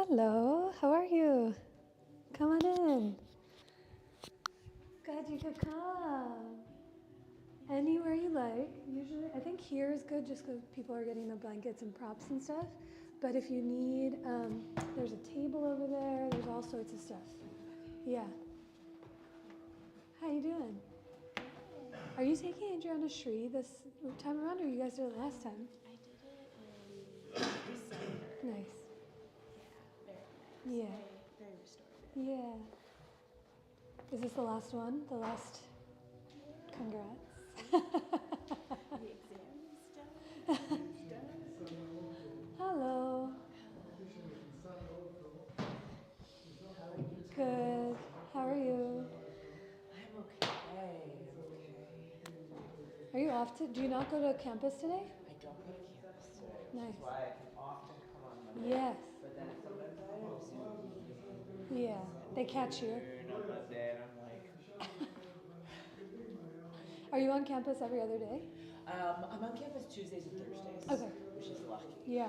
Hello, how are you? Come on in. Glad you could come. Anywhere you like. Usually, I think here is good just because people are getting the blankets and props and stuff. But if you need, there's a table over there. There's all sorts of stuff. Yeah. How you doing? Are you taking Adriana Shree this time around, or you guys did it last time? I did it in December. Nice. Yeah, very nice. Yeah. Very restorative. Yeah. Is this the last one? The last? Congrats. The exam is done. It's done. Hello. Good. How are you? I'm okay. Are you off to? Do you not go to campus today? I don't go to campus today, which Nice. is why I can often come on Monday. Yes. But then sometimes I have Zoom. Yeah. They catch you. On Monday, and I'm like, Are you on campus every other day? I'm on campus Tuesdays and Thursdays. Okay. Which is lucky. Yeah.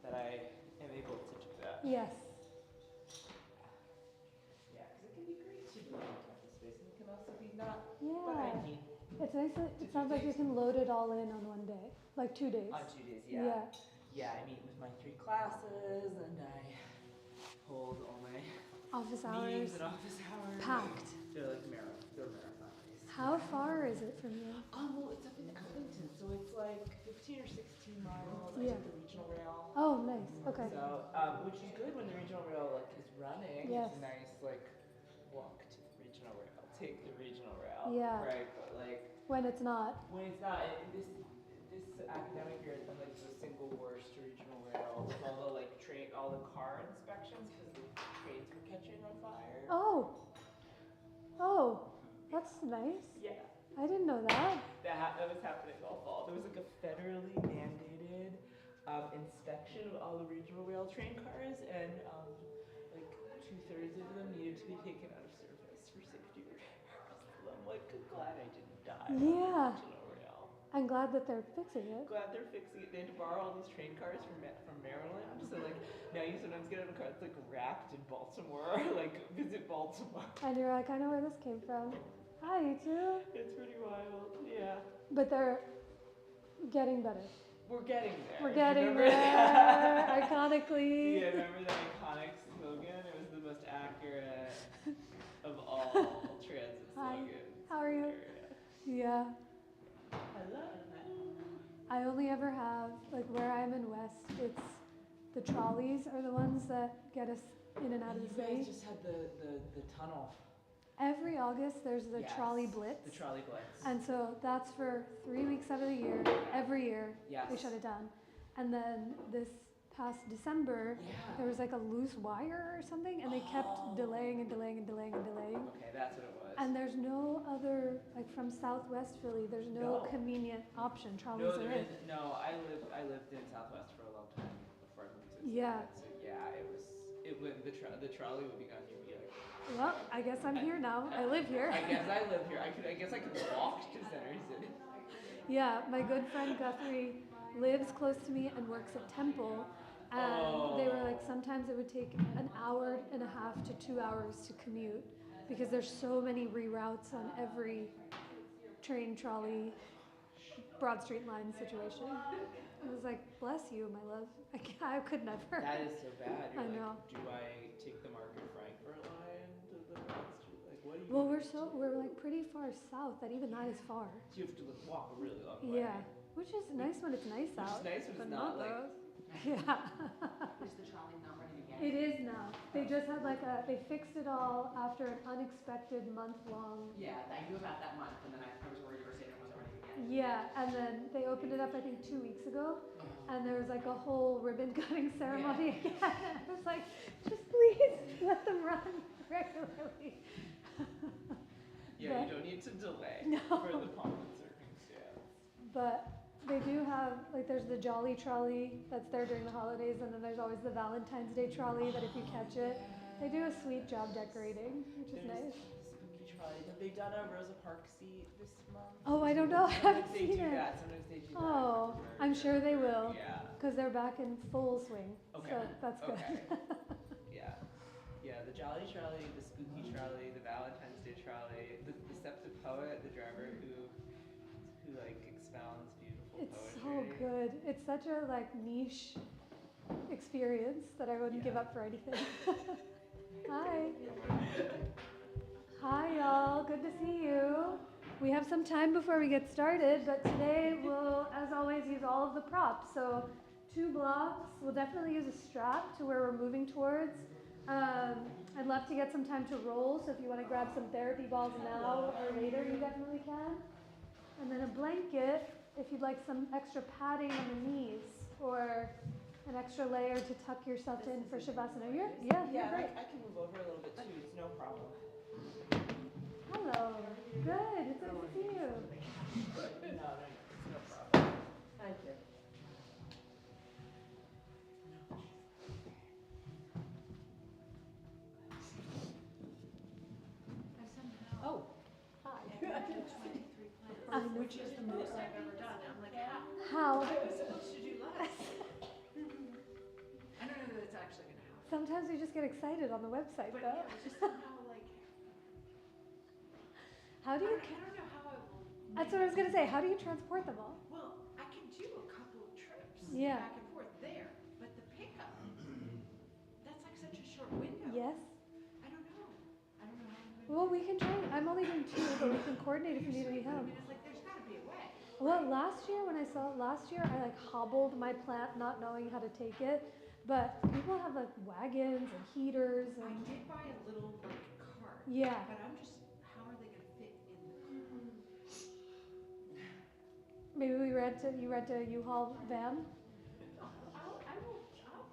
That I am able to do that. Yes. Yeah, because it can be great to be on campus space, and it can also be not. Yeah. But I need It's nice that it sounds like you can load it all in on one day. Like 2 days. on 2 days, yeah. Yeah. Yeah, I meet with my 3 classes, and I hold all my Office hours. meetings at office hours. Packed. They're like they're marathon days. How far is it from you? Well, it's up in Ellington, so it's like 15 or 16 miles. I Yeah. take the regional rail. Oh, nice. Okay. So, which is good when the regional rail like is running. Yes. It's a nice like walk to the regional rail. Take the regional rail. Yeah. Right, but like When it's not. when it's not this academic year, it's been like the single worst regional rail with all the all the car inspections because the trains were catching on fire. Oh. Oh. That's nice. Yeah. I didn't know that. That was happening all fall. There was like a federally mandated inspection of all the regional rail train cars, and like 2/3 of them needed to be taken out of service for safety repairs. So I'm like, glad I didn't die. Yeah. On the regional rail. I'm glad that they're fixing it. Glad they're fixing it. They had to borrow all these train cars from Maryland. So like now you sometimes get on a car that's like wrapped in Baltimore, like visit Baltimore. And you're like, I know where this came from. Hi, you too. It's pretty wild. Yeah. But they're getting better. We're getting there. We're getting Remember there. that? Iconically. Yeah, remember that iconic slogan? It was the most accurate of all transit Hi. slogans. How are you? Yeah. Hello. I only ever have, like where I'm in West, it's the trolleys are the ones that get us in and out of the You city. guys just had the tunnel. Every August there's the Yes, trolley blitz. The trolley blitz. And so that's for 3 weeks out of the year. Every year Yes. they shut it down. And then this past December, there was like a loose wire or something, and they kept delaying and delaying and delaying and delaying. Okay, that's what it was. And there's no other, like from Southwest Philly, there's no convenient option. Trolleys no, are there in. isn't. No, I lived in Southwest for a long time before I moved to Yeah. So yeah, it would the trolley would be gone. You'd be like, Well, I guess I'm here now. I live here. I guess I live here. I guess I could walk to Center City. Yeah, my good friend Guthrie lives close to me and works at Temple. And they were like, sometimes it would take an hour and a half to 2 hours to commute because there's so many reroutes on every train, trolley, Broad Street line situation. I was like, bless you, my love. I could never. That is so bad. You're I like, know. do I take the Market Frankfurt line to the Broad Street? Like, what do you? Well, we're like pretty far south. That even that is far. So you have to walk a really long way. Yeah, which is nice when it's nice Which out. is nice when but it's not like. those. Yeah. Is the trolley not running again? It is now. They just had they fixed it all after an unexpected month-long. Yeah, I knew about that month, and then I was worried you were saying it wasn't running again. Yeah, and then they opened it up I think 2 weeks ago, and there was like a whole ribbon cutting ceremony again. I was like, just please let them run regularly. Yeah, But- you don't need to delay No. for the pomp and circumstance. But they do have, like there's the Jolly Trolley that's there during the holidays, and then there's always the Valentine's Day Trolley that if you catch it, they do a sweet job decorating, which is There's nice. the spooky trolley. Have they done a Rosa Parks seat this month? Oh, I don't know. I Sometimes haven't they seen do it. that. Sometimes they do that. Oh, I'm sure they will. Yeah. Because they're back in full swing. Okay. So that's good. Okay. Yeah. Yeah, the Jolly Trolley, the Spooky Trolley, the Valentine's Day Trolley, the Deceptive Poet, the driver who like expounds beautiful It's poetry. so good. It's such a like niche experience that I wouldn't give Yeah. up for anything. Hi. Hi y'all, good to see you. We have some time before we get started, but today we'll, as always, use all of the props. So 2 blocks, we'll definitely use a strap to where we're moving towards. I'd love to get some time to roll, so if you want to grab some therapy balls now or later, you definitely can. And then a blanket, if you'd like some extra padding on the knees, or an extra layer to tuck yourself in for Shavasana. You're great. I can move over a little bit too. It's no problem. Hello. Good. It's good to see you. No, it's no problem. Thank you. Oh, hi. Which is the most I've ever done. I'm like, how? How? I was supposed to do less. I don't know that it's actually going to happen. Sometimes we just get excited on the website, But though. yeah, it's just somehow like, How do you? I don't know how I will. That's what I was gonna say. How do you transport them all? Well, I can do a couple of trips Yeah. back and forth there, but the pickup, that's like such a short window. Yes. I don't know. I don't know how I'm going to. Well, we can try. I'm only doing 2, but we can coordinate if you need any I help. mean, it's like there's got to be a way. Well, last year when I saw it last year, I like hobbled my plant, not knowing how to take it. But people have like wagons and heaters I and did buy a little like cart. yeah. But I'm just, how are they going to fit in the car? Maybe you rent a U-Haul van. I'm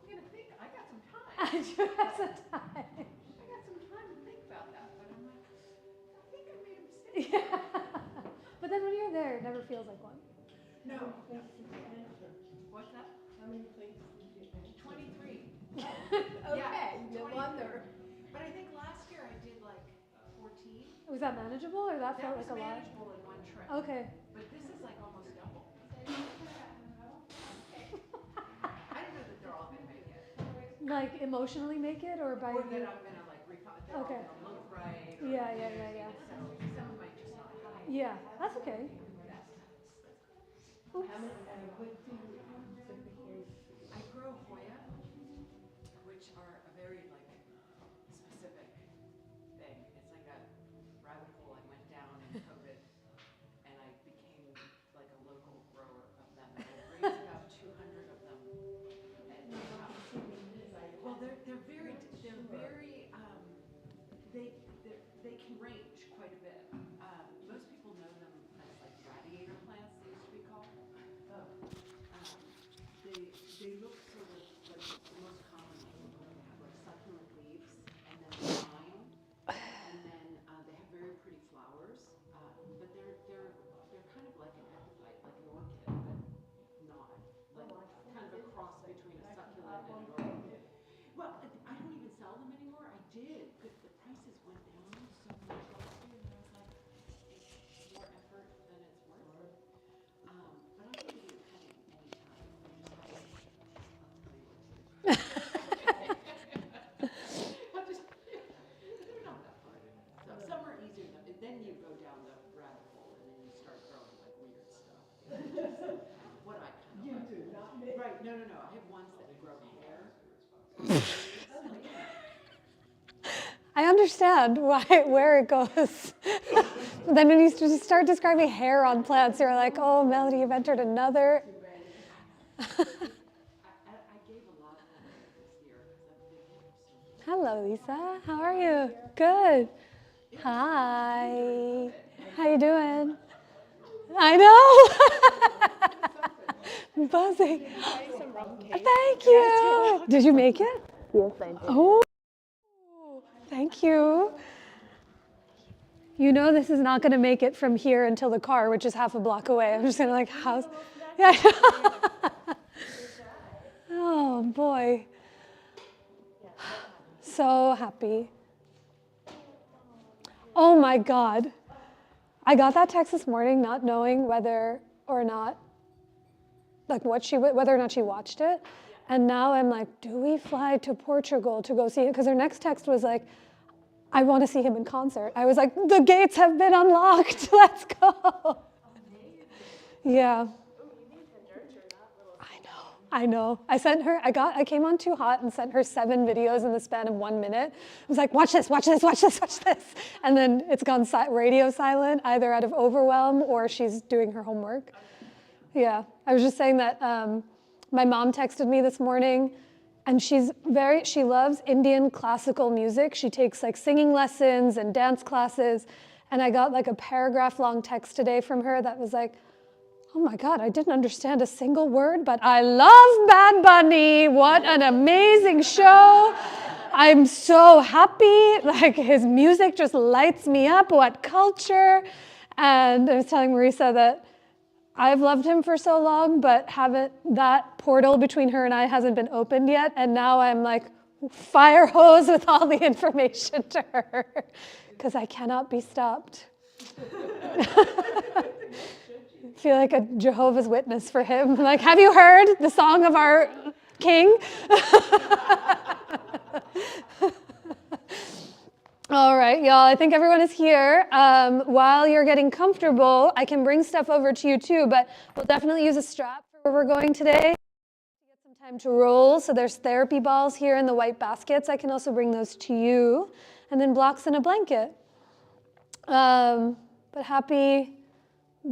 going to think, I got some time. I do have some time. I got some time to think about that, but I'm like, I think I made a mistake. Yeah. But then when you're there, it never feels like one. No. What's that? How many places did you get? 23. Okay, no 23. wonder. But I think last year I did like 14. Was that manageable or that felt was like a lot? manageable in one trip. Okay. But this is like almost double. I don't know that they're all going to make it. Like emotionally make it or by Or you? that I'm going to like, they're all Okay. going to look right. or Yeah. So some might just not happen. Yeah, that's okay. Oops. How many, what do you typically? I grow Hoya, which are a very like specific thing. It's like a rabbit hole I went down in COVID, and I became like a local grower of them. And I raised about 200 of them at my house. Well, they're very they can range quite a bit. Most people know them as like radiator plants. They used to be called. They look sort of like the most common have like succulent leaves and then vine, and then they have very pretty flowers. But they're kind of like an epiphyte, like an orchid, but not like kind of a cross between a succulent and an orchid. Well, I don't even sell them anymore. I did, but the prices went down so much last year, and I was like, it's more effort than it's worth. But I'll give you a cutting anytime. I'll tell you what to do. They're not that hard. So some are easier than, then you go down the rabbit hole and then you start growing like weird stuff. What I kind of like. do, not me. Right, no. I have ones that grow hair. I understand where it goes. Then when you just start describing hair on plants, you're like, oh, Melody, you've entered another. I gave a lot of them this year because I've been here so Hello, Lisa. How are you? Good. Hi. How you doing? I know. Buzzing. Thank you. Did you make it? Yes, I did. Oh, thank you. You know this is not going to make it from here until the car, which is half a block away. I'm just going to like, how's... Yeah. Oh, boy. So happy. Oh my God. I got that text this morning not knowing whether or not, like whether or not she watched it. And now I'm like, do we fly to Portugal to go see it? Because her next text was like, I want to see him in concert. I was like, the gates have been unlocked. Let's go. Yeah. I know. I came on Too Hot and sent her 7 videos in the span of 1 minute. I was like, watch this, watch this, watch this, watch this. And then it's gone radio silent, either out of overwhelm or she's doing her homework. Yeah. I was just saying that my mom texted me this morning, and she loves Indian classical music. She takes like singing lessons and dance classes. And I got like a paragraph long text today from her that was like, oh my God, I didn't understand a single word, but I love Bad Bunny. What an amazing show. I'm so happy. Like his music just lights me up. What culture. And I was telling Marisa that I've loved him for so long, but that portal between her and I hasn't been opened yet. And now I'm like fire hose with all the information to her because I cannot be stopped. I feel like a Jehovah's Witness for him. Like, have you heard the song of our king? All right, y'all, I think everyone is here. While you're getting comfortable, I can bring stuff over to you too, but we'll definitely use a strap for where we're going today. Get some time to roll. So there's therapy balls here in the white baskets. I can also bring those to you. And then blocks and a blanket. But happy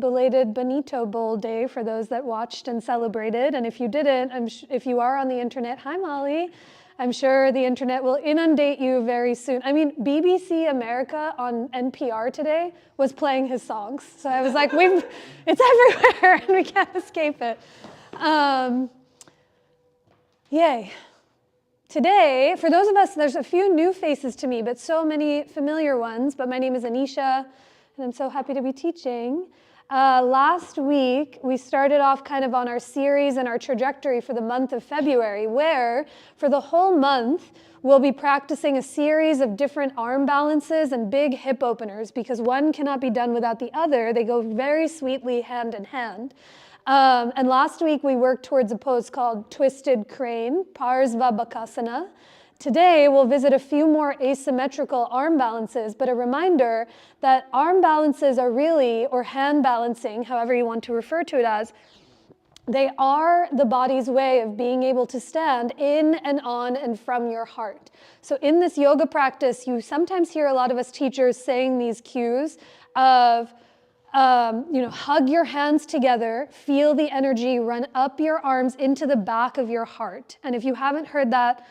belated Benito Bowl Day for those that watched and celebrated. And if you didn't, if you are on the internet, hi Molly, I'm sure the internet will inundate you very soon. I mean, BBC America on NPR today was playing his songs. So I was like, it's everywhere and we can't escape it. Yay. Today, for those of us, there's a few new faces to me, but so many familiar ones. But my name is Anisha, and I'm so happy to be teaching. Last week, we started off kind of on our series and our trajectory for the month of February, where for the whole month, we'll be practicing a series of different arm balances and big hip openers, because one cannot be done without the other. They go very sweetly hand in hand. And last week, we worked towards a pose called Twisted Crane, Parsvabhakasana. Today, we'll visit a few more asymmetrical arm balances, but a reminder that arm balances are really, or hand balancing, however you want to refer to it as, they are the body's way of being able to stand in and on and from your heart. So in this yoga practice, you sometimes hear a lot of us teachers saying these cues of, hug your hands together, feel the energy run up your arms into the back of your heart. And if you haven't heard that,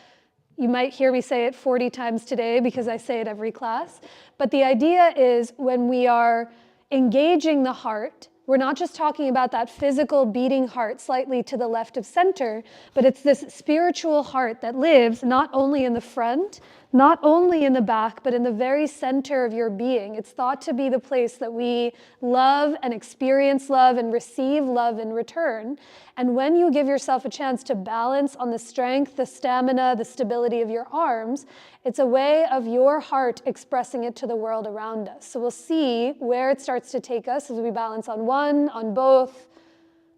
you might hear me say it 40 times today because I say it every class. But the idea is when we are engaging the heart, we're not just talking about that physical beating heart slightly to the left of center, but it's this spiritual heart that lives not only in the front, not only in the back, but in the very center of your being. It's thought to be the place that we love and experience love and receive love in return. And when you give yourself a chance to balance on the strength, the stamina, the stability of your arms, it's a way of your heart expressing it to the world around us. So we'll see where it starts to take us as we balance on one, on both,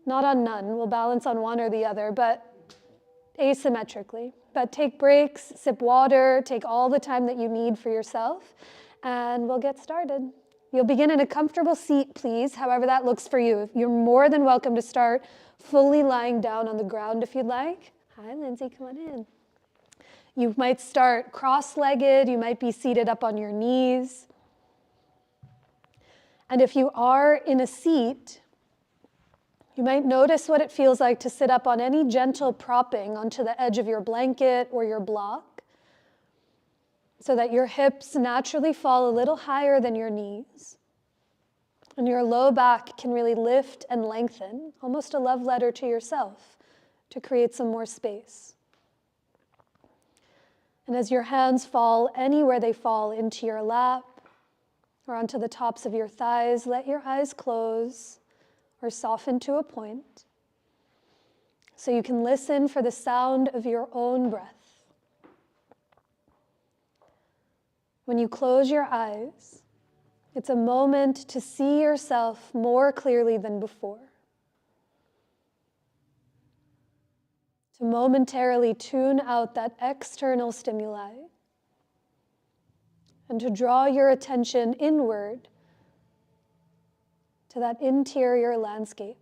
not on none. We'll balance on one or the other, but asymmetrically. But take breaks, sip water, take all the time that you need for yourself, and we'll get started. You'll begin in a comfortable seat, please, however that looks for you. You're more than welcome to start fully lying down on the ground if you'd like. Hi, Lindsay, come on in. You might start cross-legged. You might be seated up on your knees. And if you are in a seat, you might notice what it feels like to sit up on any gentle propping onto the edge of your blanket or your block, so that your hips naturally fall a little higher than your knees, and your low back can really lift and lengthen, almost a love letter to yourself, to create some more space. And as your hands fall anywhere they fall, into your lap or onto the tops of your thighs, let your eyes close or soften to a point so you can listen for the sound of your own breath. When you close your eyes, It's a moment to see yourself more clearly than before. To momentarily tune out that external stimuli and to draw your attention inward to that interior landscape.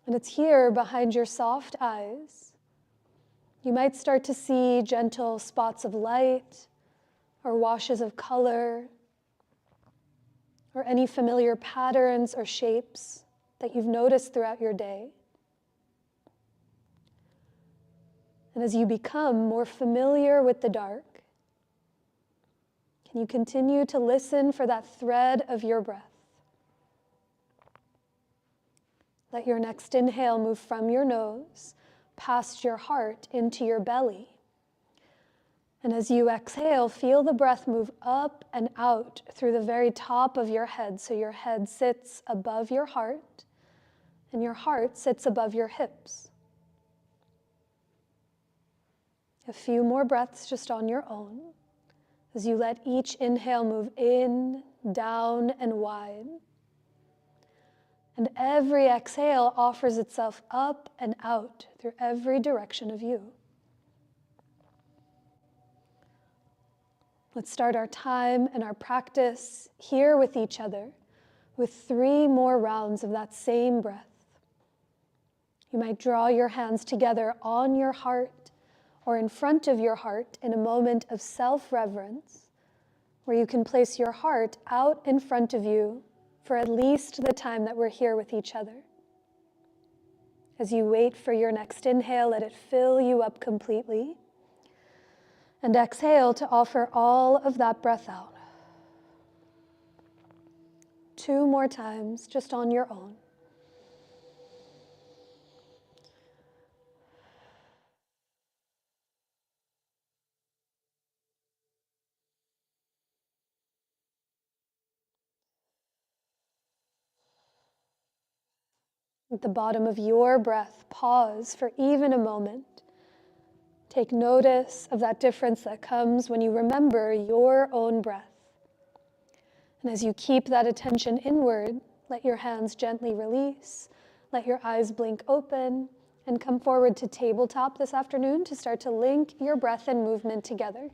And it's here behind your soft eyes. You might start to see gentle spots of light or washes of color or any familiar patterns or shapes that you've noticed throughout your day. And as you become more familiar with the dark, can you continue to listen for that thread of your breath? Let your next inhale move from your nose, past your heart, into your belly. And as you exhale, feel the breath move up and out through the very top of your head. So your head sits above your heart, and your heart sits above your hips. A few more breaths just on your own as you let each inhale move in, down, and wide. And every exhale offers itself up and out through every direction of you. Let's start our time and our practice here with each other with 3 more rounds of that same breath. You might draw your hands together on your heart or in front of your heart in a moment of self-reverence, where you can place your heart out in front of you for at least the time that we're here with each other. As you wait for your next inhale, let it fill you up completely. And exhale to offer all of that breath out. 2 more times, just on your own. At the bottom of your breath, pause for even a moment. Take notice of that difference that comes when you remember your own breath. And as you keep that attention inward, let your hands gently release, let your eyes blink open, and come forward to tabletop this afternoon to start to link your breath and movement together.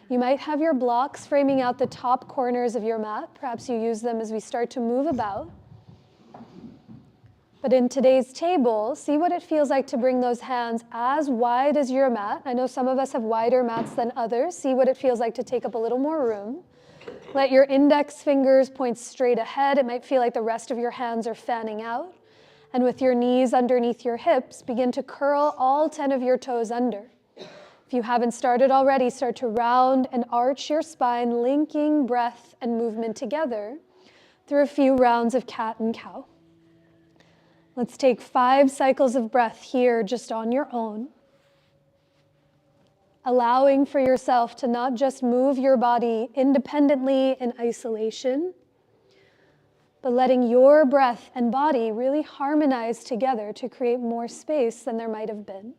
You might have your blocks framing out the top corners of your mat. Perhaps you use them as we start to move about. But in today's table, see what it feels like to bring those hands as wide as your mat. I know some of us have wider mats than others. See what it feels like to take up a little more room. Let your index fingers point straight ahead. It might feel like the rest of your hands are fanning out. And with your knees underneath your hips, begin to curl all 10 of your toes under. If you haven't started already, start to round and arch your spine, linking breath and movement together through a few rounds of cat and cow. Let's take 5 cycles of breath here just on your own, allowing for yourself to not just move your body independently in isolation, but letting your breath and body really harmonize together to create more space than there might have been.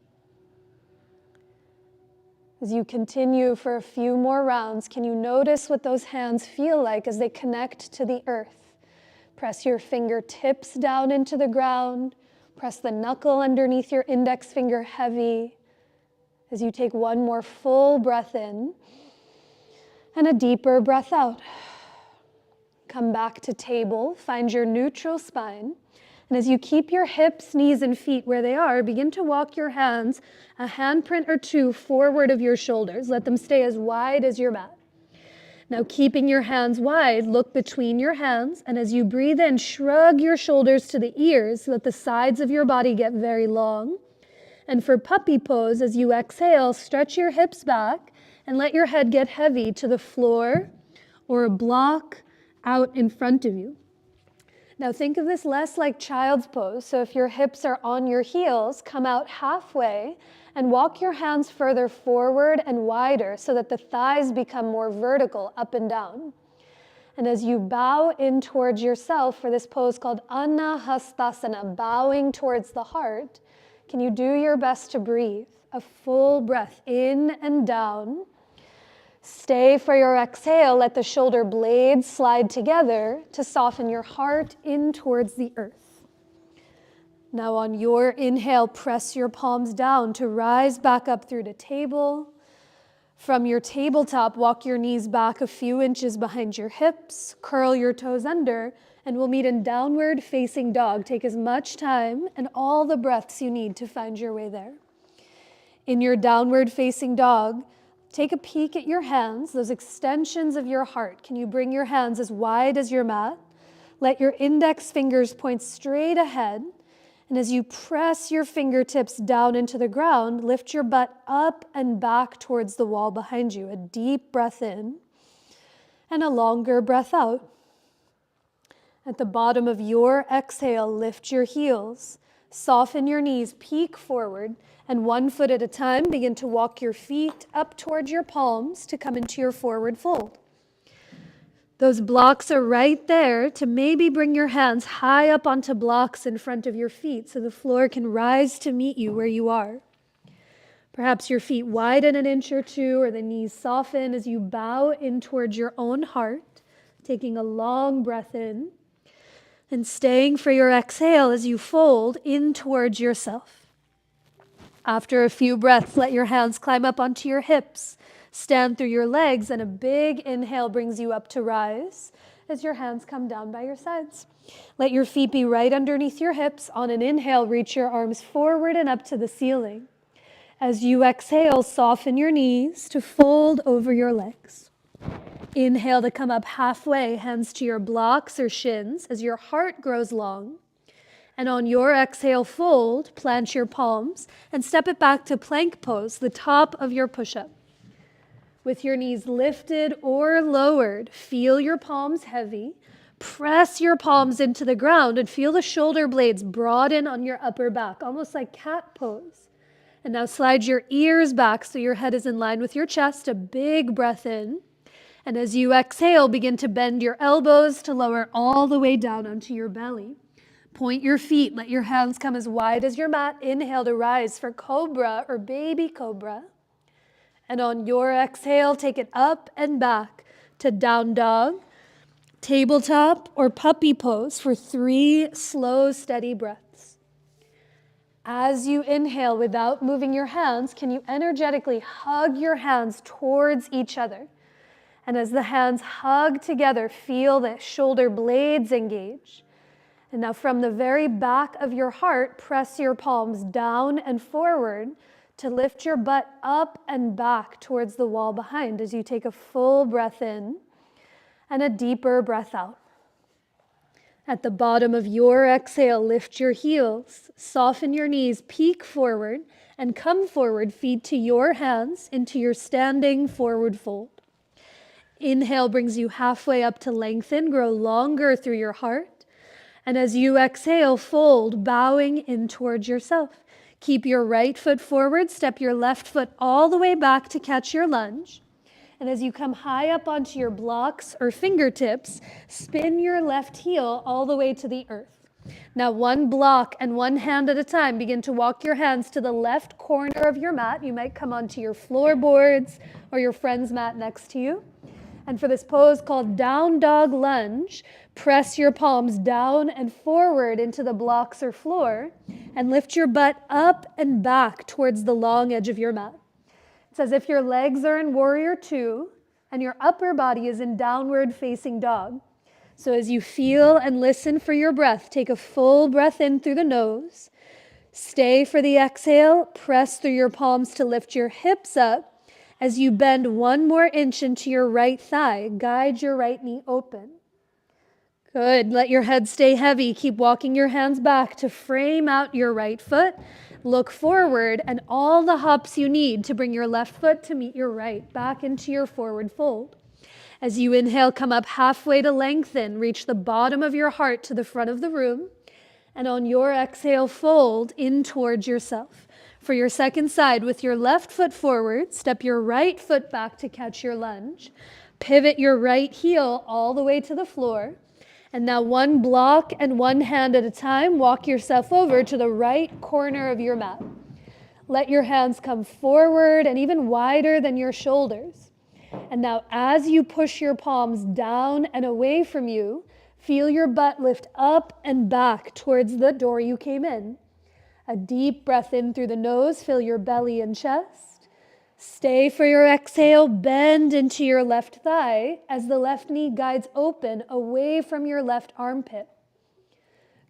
As you continue for a few more rounds, can you notice what those hands feel like as they connect to the earth? Press your fingertips down into the ground. Press the knuckle underneath your index finger heavy as you take one more full breath in and a deeper breath out. Come back to table, find your neutral spine. And as you keep your hips, knees, and feet where they are, begin to walk your hands a handprint or 2 forward of your shoulders. Let them stay as wide as your mat. Now, keeping your hands wide, look between your hands, and as you breathe in, shrug your shoulders to the ears so that the sides of your body get very long. And for puppy pose, as you exhale, stretch your hips back and let your head get heavy to the floor or a block out in front of you. Now, think of this less like child's pose. So if your hips are on your heels, come out halfway and walk your hands further forward and wider so that the thighs become more vertical, up and down. And as you bow in towards yourself for this pose called Anahastasana, bowing towards the heart, can you do your best to breathe? A full breath in and down. Stay for your exhale. Let the shoulder blades slide together to soften your heart in towards the earth. Now on your inhale, press your palms down to rise back up through the table. From your tabletop, walk your knees back a few inches behind your hips, curl your toes under, and we'll meet in downward facing dog. Take as much time and all the breaths you need to find your way there. In your downward facing dog, take a peek at your hands, those extensions of your heart. Can you bring your hands as wide as your mat? Let your index fingers point straight ahead. And as you press your fingertips down into the ground, lift your butt up and back towards the wall behind you. A deep breath in and a longer breath out. At the bottom of your exhale, lift your heels, soften your knees, peek forward, and one foot at a time, begin to walk your feet up towards your palms to come into your forward fold. Those blocks are right there to maybe bring your hands high up onto blocks in front of your feet so the floor can rise to meet you where you are. Perhaps your feet widen an inch or two or the knees soften as you bow in towards your own heart, taking a long breath in and staying for your exhale as you fold in towards yourself. After a few breaths, let your hands climb up onto your hips. Stand through your legs, and a big inhale brings you up to rise as your hands come down by your sides. Let your feet be right underneath your hips. On an inhale, reach your arms forward and up to the ceiling. As you exhale, soften your knees to fold over your legs. Inhale to come up halfway, hands to your blocks or shins as your heart grows long. And on your exhale, fold, plant your palms, and step it back to plank pose, the top of your push-up. With your knees lifted or lowered, feel your palms heavy. Press your palms into the ground and feel the shoulder blades broaden on your upper back, almost like cat pose. And now slide your ears back so your head is in line with your chest. A big breath in. And as you exhale, begin to bend your elbows to lower all the way down onto your belly. Point your feet. Let your hands come as wide as your mat. Inhale to rise for cobra or baby cobra. And on your exhale, take it up and back to down dog, tabletop, or puppy pose for 3 slow, steady breaths. As you inhale without moving your hands, can you energetically hug your hands towards each other? And as the hands hug together, feel the shoulder blades engage. And now from the very back of your heart, press your palms down and forward to lift your butt up and back towards the wall behind as you take a full breath in and a deeper breath out. At the bottom of your exhale, lift your heels, soften your knees, peek forward, and come forward, feet to your hands into your standing forward fold. Inhale brings you halfway up to lengthen, grow longer through your heart. And as you exhale, fold, bowing in towards yourself. Keep your right foot forward, step your left foot all the way back to catch your lunge. And as you come high up onto your blocks or fingertips, spin your left heel all the way to the earth. Now one block and one hand at a time, begin to walk your hands to the left corner of your mat. You might come onto your floorboards or your friend's mat next to you. And for this pose called down dog lunge, press your palms down and forward into the blocks or floor and lift your butt up and back towards the long edge of your mat. It's as if your legs are in warrior 2 and your upper body is in downward facing dog. So as you feel and listen for your breath, take a full breath in through the nose. Stay for the exhale. Press through your palms to lift your hips up. As you bend 1 more inch into your right thigh, guide your right knee open. Good. Let your head stay heavy. Keep walking your hands back to frame out your right foot. Look forward and all the hops you need to bring your left foot to meet your right, back into your forward fold. As you inhale, come up halfway to lengthen. Reach the bottom of your heart to the front of the room. And on your exhale, fold in towards yourself. For your second side, with your left foot forward, step your right foot back to catch your lunge. Pivot your right heel all the way to the floor. And now 1 block and 1 hand at a time, walk yourself over to the right corner of your mat. Let your hands come forward and even wider than your shoulders. And now as you push your palms down and away from you, feel your butt lift up and back towards the door you came in. A deep breath in through the nose, fill your belly and chest. Stay for your exhale, bend into your left thigh as the left knee guides open away from your left armpit.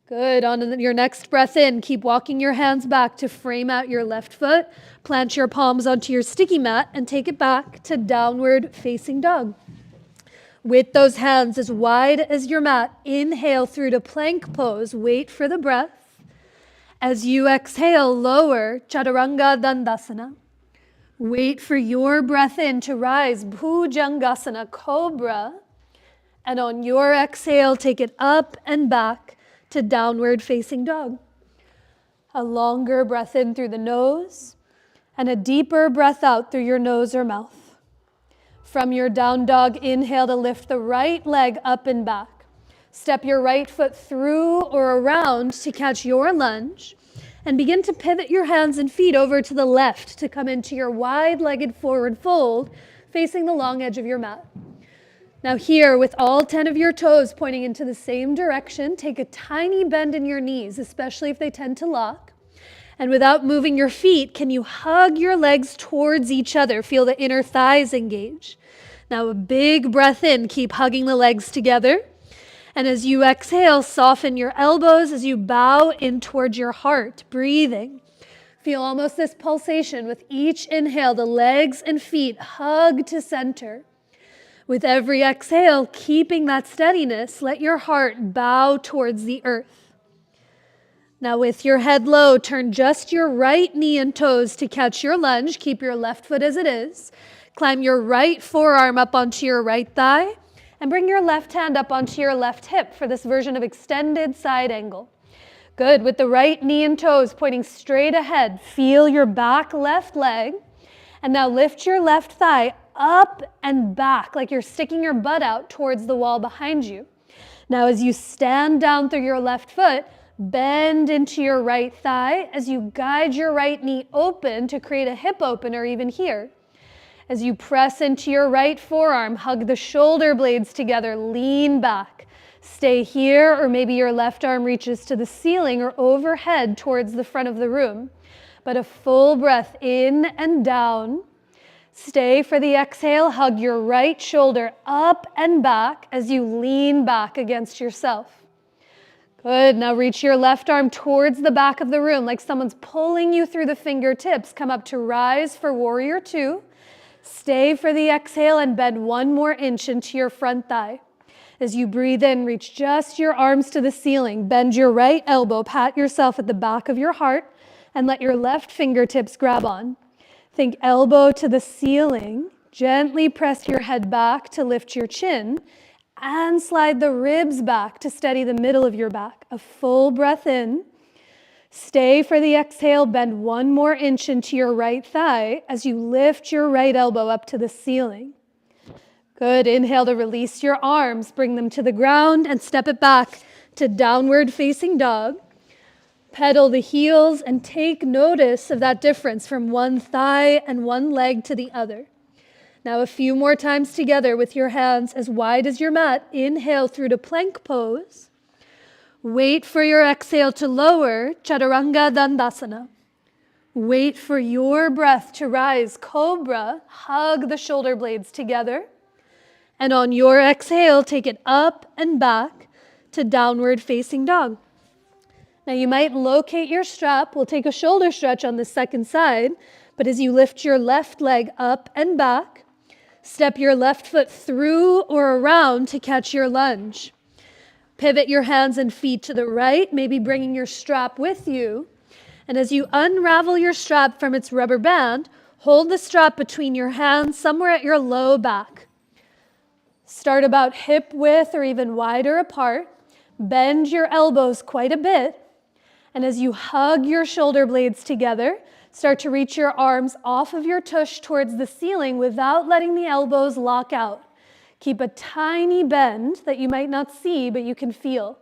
Good. On your next breath in, keep walking your hands back to frame out your left foot. Plant your palms onto your sticky mat and take it back to downward facing dog. With those hands as wide as your mat, inhale through to plank pose. Wait for the breath. As you exhale, lower Chaturanga Dandasana. Wait for your breath in to rise Bhujangasana, Cobra. And on your exhale, take it up and back to downward facing dog. A longer breath in through the nose and a deeper breath out through your nose or mouth. From your down dog, inhale to lift the right leg up and back. Step your right foot through or around to catch your lunge and begin to pivot your hands and feet over to the left to come into your wide-legged forward fold facing the long edge of your mat. Now here, with all 10 of your toes pointing into the same direction, take a tiny bend in your knees, especially if they tend to lock. And without moving your feet, can you hug your legs towards each other? Feel the inner thighs engage. Now a big breath in, keep hugging the legs together. And as you exhale, soften your elbows as you bow in towards your heart, breathing. Feel almost this pulsation with each inhale, the legs and feet hug to center. With every exhale, keeping that steadiness, let your heart bow towards the earth. Now with your head low, turn just your right knee and toes to catch your lunge. Keep your left foot as it is. Climb your right forearm up onto your right thigh and bring your left hand up onto your left hip for this version of extended side angle. Good. With the right knee and toes pointing straight ahead, feel your back left leg. And now lift your left thigh up and back like you're sticking your butt out towards the wall behind you. Now as you stand down through your left foot, bend into your right thigh as you guide your right knee open to create a hip opener even here. As you press into your right forearm, hug the shoulder blades together, lean back. Stay here, or maybe your left arm reaches to the ceiling or overhead towards the front of the room. But a full breath in and down. Stay for the exhale, hug your right shoulder up and back as you lean back against yourself. Good, now reach your left arm towards the back of the room like someone's pulling you through the fingertips. Come up to rise for warrior two. Stay for the exhale and bend 1 more inch into your front thigh. As you breathe in, reach just your arms to the ceiling. Bend your right elbow, pat yourself at the back of your heart, and let your left fingertips grab on. Think elbow to the ceiling. Gently press your head back to lift your chin and slide the ribs back to steady the middle of your back. A full breath in. Stay for the exhale, bend 1 more inch into your right thigh as you lift your right elbow up to the ceiling. Good, inhale to release your arms, bring them to the ground and step it back to downward facing dog. Pedal the heels and take notice of that difference from one thigh and one leg to the other. Now a few more times together with your hands as wide as your mat. Inhale through to plank pose. Wait for your exhale to lower, Chaturanga Dandasana. Wait for your breath to rise, Cobra. Hug the shoulder blades together. And on your exhale, take it up and back to downward facing dog. Now you might locate your strap. We'll take a shoulder stretch on the second side, but as you lift your left leg up and back, step your left foot through or around to catch your lunge. Pivot your hands and feet to the right, maybe bringing your strap with you. And as you unravel your strap from its rubber band, hold the strap between your hands somewhere at your low back. Start about hip width or even wider apart. Bend your elbows quite a bit. And as you hug your shoulder blades together, start to reach your arms off of your tush towards the ceiling without letting the elbows lock out. Keep a tiny bend that you might not see, but you can feel.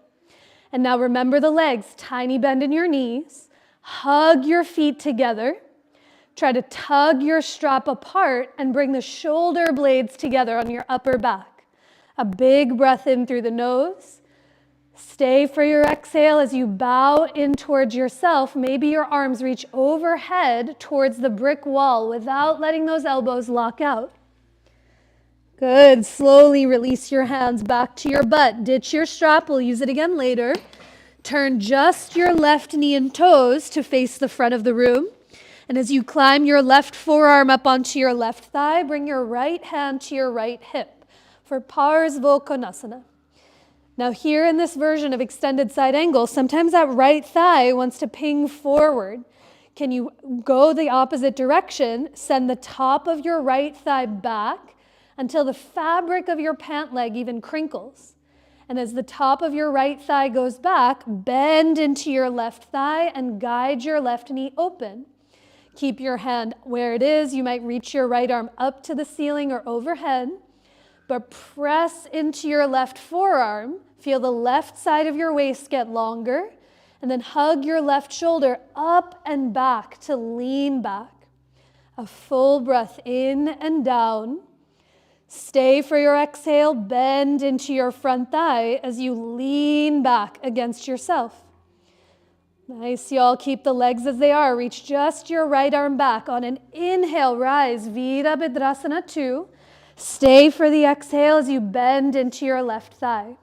And now remember the legs, tiny bend in your knees. Hug your feet together. try to tug your strap apart and bring the shoulder blades together on your upper back. A big breath in through the nose. Stay for your exhale as you bow in towards yourself. Maybe your arms reach overhead towards the brick wall without letting those elbows lock out. Good. Slowly release your hands back to your butt. Ditch your strap. We'll use it again later. Turn just your left knee and toes to face the front of the room. And as you climb your left forearm up onto your left thigh, bring your right hand to your right hip for Parsva Konasana. Now here in this version of extended side angle, sometimes that right thigh wants to ping forward. Can you go the opposite direction? Send the top of your right thigh back until the fabric of your pant leg even crinkles. And as the top of your right thigh goes back, bend into your left thigh and guide your left knee open. Keep your hand where it is. You might reach your right arm up to the ceiling or overhead, but press into your left forearm. Feel the left side of your waist get longer, and then hug your left shoulder up and back to lean back. A full breath in and down. Stay for your exhale. Bend into your front thigh as you lean back against yourself. Nice, y'all. Keep the legs as they are. Reach just your right arm back. On an inhale, rise. Virabhadrasana 2. Stay for the exhale as you bend into your left thigh.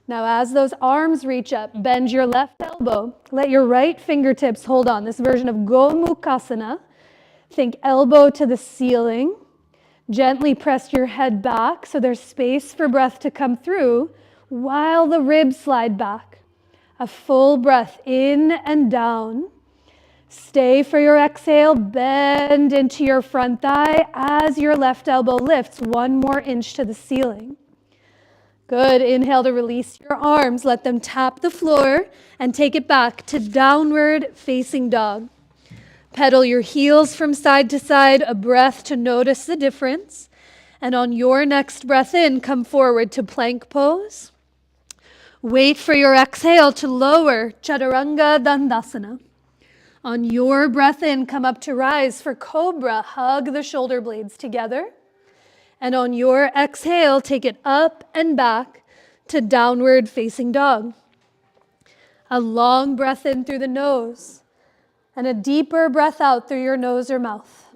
Now, as those arms reach up, bend your left elbow. Let your right fingertips hold on. This version of Gomukhasana. Think elbow to the ceiling. Gently press your head back so there's space for breath to come through while the ribs slide back. A full breath in and down. Stay for your exhale. Bend into your front thigh as your left elbow lifts 1 more inch to the ceiling. Good. Inhale to release your arms. Let them tap the floor and take it back to downward facing dog. Pedal your heels from side to side, a breath to notice the difference. And on your next breath in, come forward to plank pose. Wait for your exhale to lower, Chaturanga Dandasana. On your breath in, come up to rise for Cobra. Hug the shoulder blades together. And on your exhale, take it up and back to downward facing dog. A long breath in through the nose and a deeper breath out through your nose or mouth.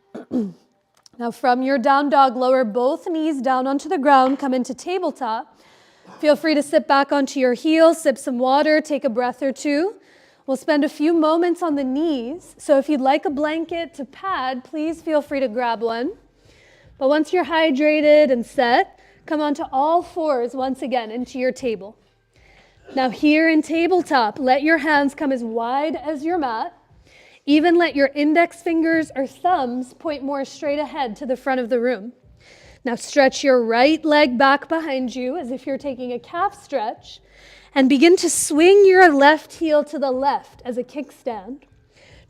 Now from your down dog, lower both knees down onto the ground, come into tabletop. Feel free to sit back onto your heels, sip some water, take a breath or two. We'll spend a few moments on the knees. So if you'd like a blanket to pad, please feel free to grab one. But once you're hydrated and set, come onto all fours once again into your table. Now here in tabletop, let your hands come as wide as your mat. Even let your index fingers or thumbs point more straight ahead to the front of the room. Now stretch your right leg back behind you as if you're taking a calf stretch and begin to swing your left heel to the left as a kickstand.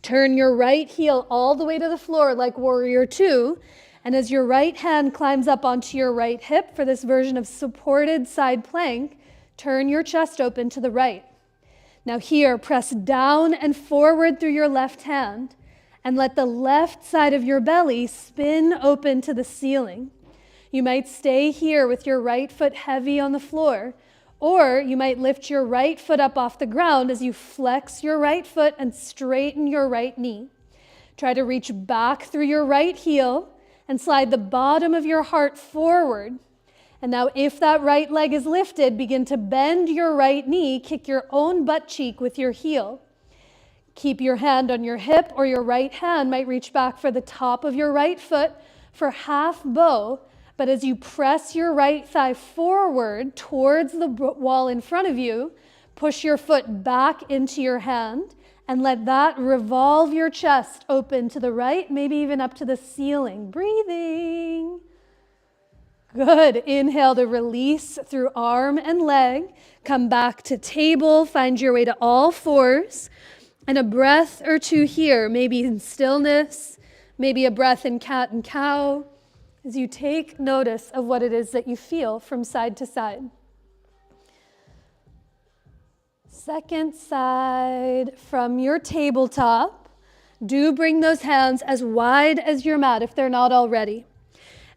Turn your right heel all the way to the floor like Warrior 2, and as your right hand climbs up onto your right hip for this version of supported side plank, turn your chest open to the right. Now here, press down and forward through your left hand and let the left side of your belly spin open to the ceiling. You might stay here with your right foot heavy on the floor, or you might lift your right foot up off the ground as you flex your right foot and straighten your right knee. Try to reach back through your right heel and slide the bottom of your heart forward. And now if that right leg is lifted, begin to bend your right knee, kick your own butt cheek with your heel. Keep your hand on your hip, or your right hand might reach back for the top of your right foot for half bow. But as you press your right thigh forward towards the wall in front of you, push your foot back into your hand and let that revolve your chest open to the right, maybe even up to the ceiling. Breathing. Good. Inhale to release through arm and leg. Come back to table. Find your way to all fours. And a breath or two here, maybe in stillness, maybe a breath in cat and cow, as you take notice of what it is that you feel from side to side. Second side from your tabletop. Do bring those hands as wide as your mat if they're not already.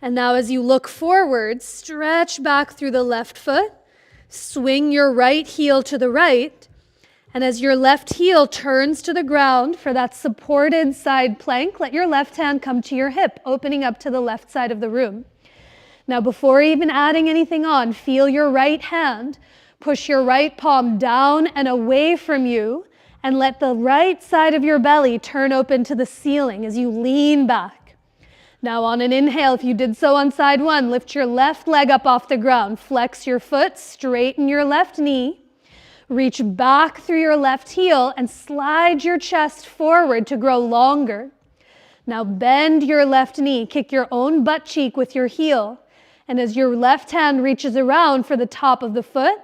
And now as you look forward, stretch back through the left foot, swing your right heel to the right, and as your left heel turns to the ground for that supported side plank, let your left hand come to your hip, opening up to the left side of the room. Now, before even adding anything on, feel your right hand, push your right palm down and away from you, and let the right side of your belly turn open to the ceiling as you lean back. Now, on an inhale, if you did so on side one, lift your left leg up off the ground, flex your foot, straighten your left knee, reach back through your left heel, and slide your chest forward to grow longer. Now, bend your left knee, kick your own butt cheek with your heel. And as your left hand reaches around for the top of the foot,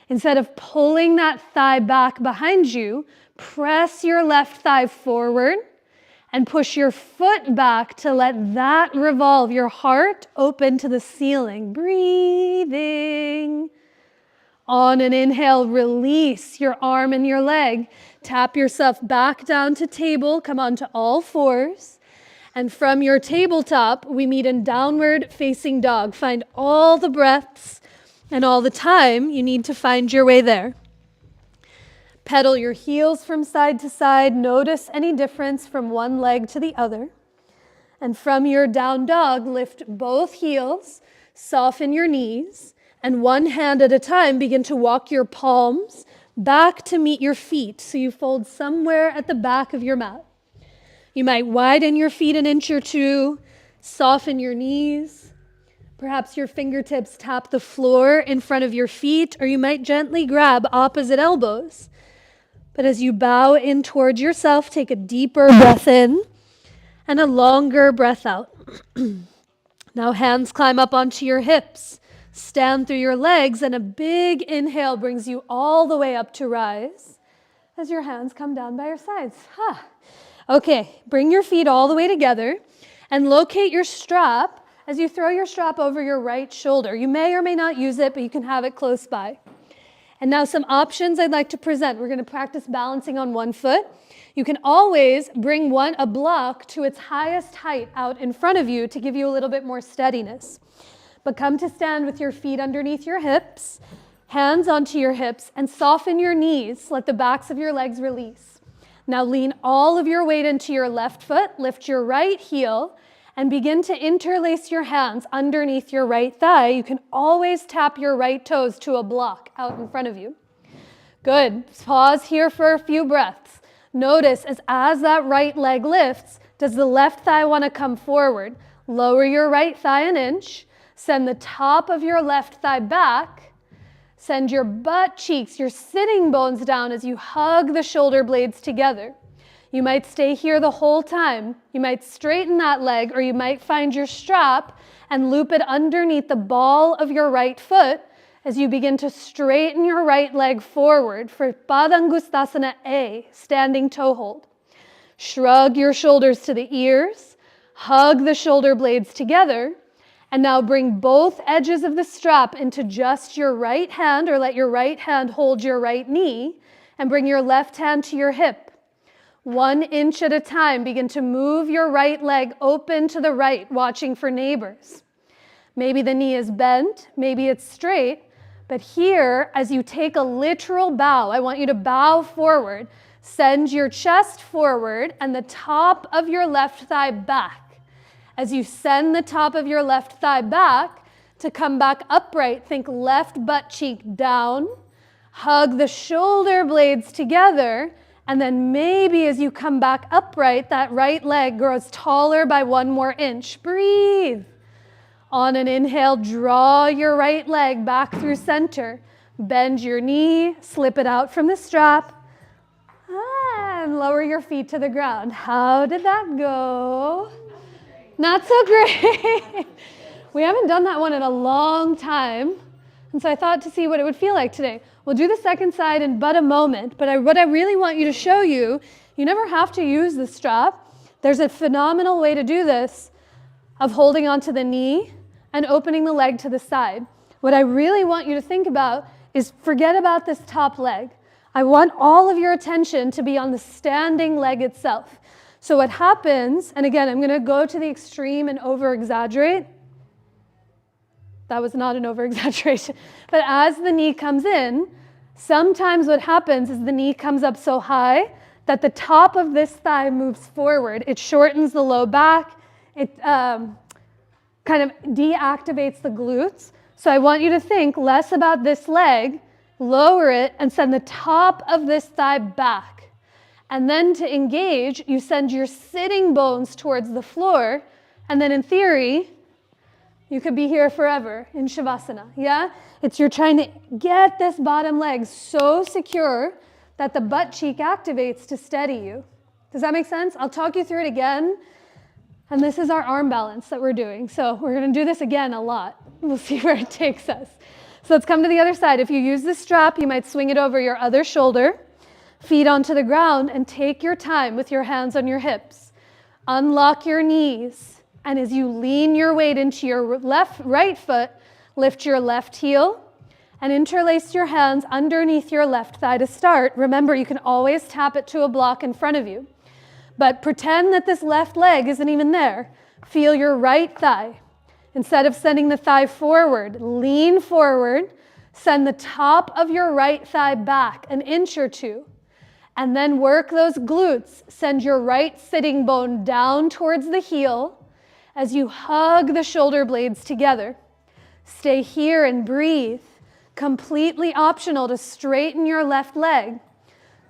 instead of pulling that thigh back behind you, press your left thigh forward and push your foot back to let that revolve, your heart open to the ceiling. Breathing. On an inhale, release your arm and your leg. Tap yourself back down to table, come onto all fours. And from your tabletop, we meet in downward facing dog. Find all the breaths and all the time you need to find your way there. Pedal your heels from side to side. Notice any difference from one leg to the other. And from your down dog, lift both heels, soften your knees, and one hand at a time, begin to walk your palms back to meet your feet so you fold somewhere at the back of your mat. You might widen your feet an inch or two, soften your knees. Perhaps your fingertips tap the floor in front of your feet, or you might gently grab opposite elbows. But as you bow in towards yourself, take a deeper breath in and a longer breath out. Now hands climb up onto your hips. Stand through your legs, and a big inhale brings you all the way up to rise as your hands come down by your sides. Okay, bring your feet all the way together and locate your strap as you throw your strap over your right shoulder. You may or may not use it, but you can have it close by. And now some options I'd like to present. We're going to practice balancing on one foot. You can always bring a block to its highest height out in front of you to give you a little bit more steadiness. But come to stand with your feet underneath your hips, hands onto your hips, and soften your knees. Let the backs of your legs release. Now lean all of your weight into your left foot, lift your right heel, and begin to interlace your hands underneath your right thigh. You can always tap your right toes to a block out in front of you. Good. Pause here for a few breaths. Notice as that right leg lifts, does the left thigh want to come forward? Lower your right thigh an inch. Send the top of your left thigh back. Send your butt cheeks, your sitting bones down as you hug the shoulder blades together. You might stay here the whole time. You might straighten that leg, or you might find your strap and loop it underneath the ball of your right foot as you begin to straighten your right leg forward for Padangustasana A, standing toe hold. Shrug your shoulders to the ears, hug the shoulder blades together, and now bring both edges of the strap into just your right hand, or let your right hand hold your right knee, and bring your left hand to your hip. 1 inch at a time, begin to move your right leg open to the right, watching for neighbors. Maybe the knee is bent, maybe it's straight, but here, as you take a literal bow, I want you to bow forward, send your chest forward and the top of your left thigh back. As you send the top of your left thigh back to come back upright, think left butt cheek down, hug the shoulder blades together, and then maybe as you come back upright, that right leg grows taller by 1 more inch. Breathe. On an inhale, draw your right leg back through center. Bend your knee, slip it out from the strap, and lower your feet to the ground. How did that go? Not so great. We haven't done that one in a long time. And so I thought to see what it would feel like today. We'll do the second side in but a moment, but what I really want you to show you, you never have to use the strap. There's a phenomenal way to do this of holding onto the knee and opening the leg to the side. What I really want you to think about is forget about this top leg. I want all of your attention to be on the standing leg itself. So what happens, and again, I'm going to go to the extreme and over-exaggerate. That was not an over-exaggeration. But as the knee comes in, sometimes what happens is the knee comes up so high that the top of this thigh moves forward. It shortens the low back. It kind of deactivates the glutes. So I want you to think less about this leg, lower it, and send the top of this thigh back. And then to engage, you send your sitting bones towards the floor, and then in theory, you could be here forever in Shavasana, yeah? You're trying to get this bottom leg so secure that the butt cheek activates to steady you. Does that make sense? I'll talk you through it again. And this is our arm balance that we're doing. So we're gonna do this again a lot. We'll see where it takes us. So let's come to the other side. If you use this strap, you might swing it over your other shoulder, feet onto the ground, and take your time with your hands on your hips. Unlock your knees. And as you lean your weight into your right foot, lift your left heel and interlace your hands underneath your left thigh to start. Remember, you can always tap it to a block in front of you. But pretend that this left leg isn't even there. Feel your right thigh. Instead of sending the thigh forward, lean forward, send the top of your right thigh back an inch or two, and then work those glutes. Send your right sitting bone down towards the heel as you hug the shoulder blades together. Stay here and breathe. Completely optional to straighten your left leg.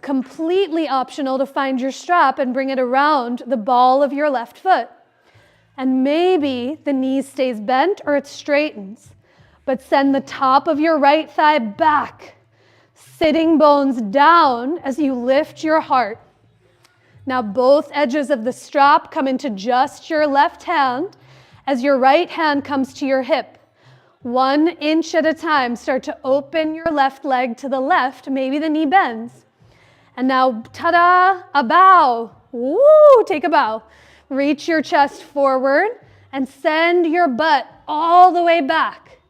Completely optional to find your strap and bring it around the ball of your left foot. And maybe the knee stays bent or it straightens, but send the top of your right thigh back, sitting bones down as you lift your heart. Now both edges of the strap come into just your left hand as your right hand comes to your hip. 1 inch at a time, start to open your left leg to the left. Maybe the knee bends. And now, ta-da, a bow. Woo, take a bow. Reach your chest forward and send your butt all the way back.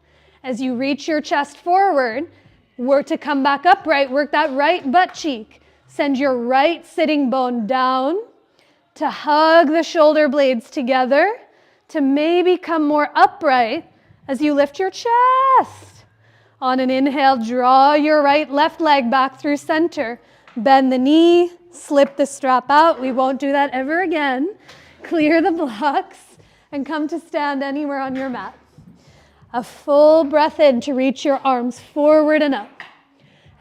As you reach your chest forward, work to come back upright, work that right butt cheek. Send your right sitting bone down to hug the shoulder blades together, to maybe come more upright as you lift your chest. On an inhale, draw your left leg back through center. Bend the knee, slip the strap out. We won't do that ever again. Clear the blocks and come to stand anywhere on your mat. A full breath in to reach your arms forward and up.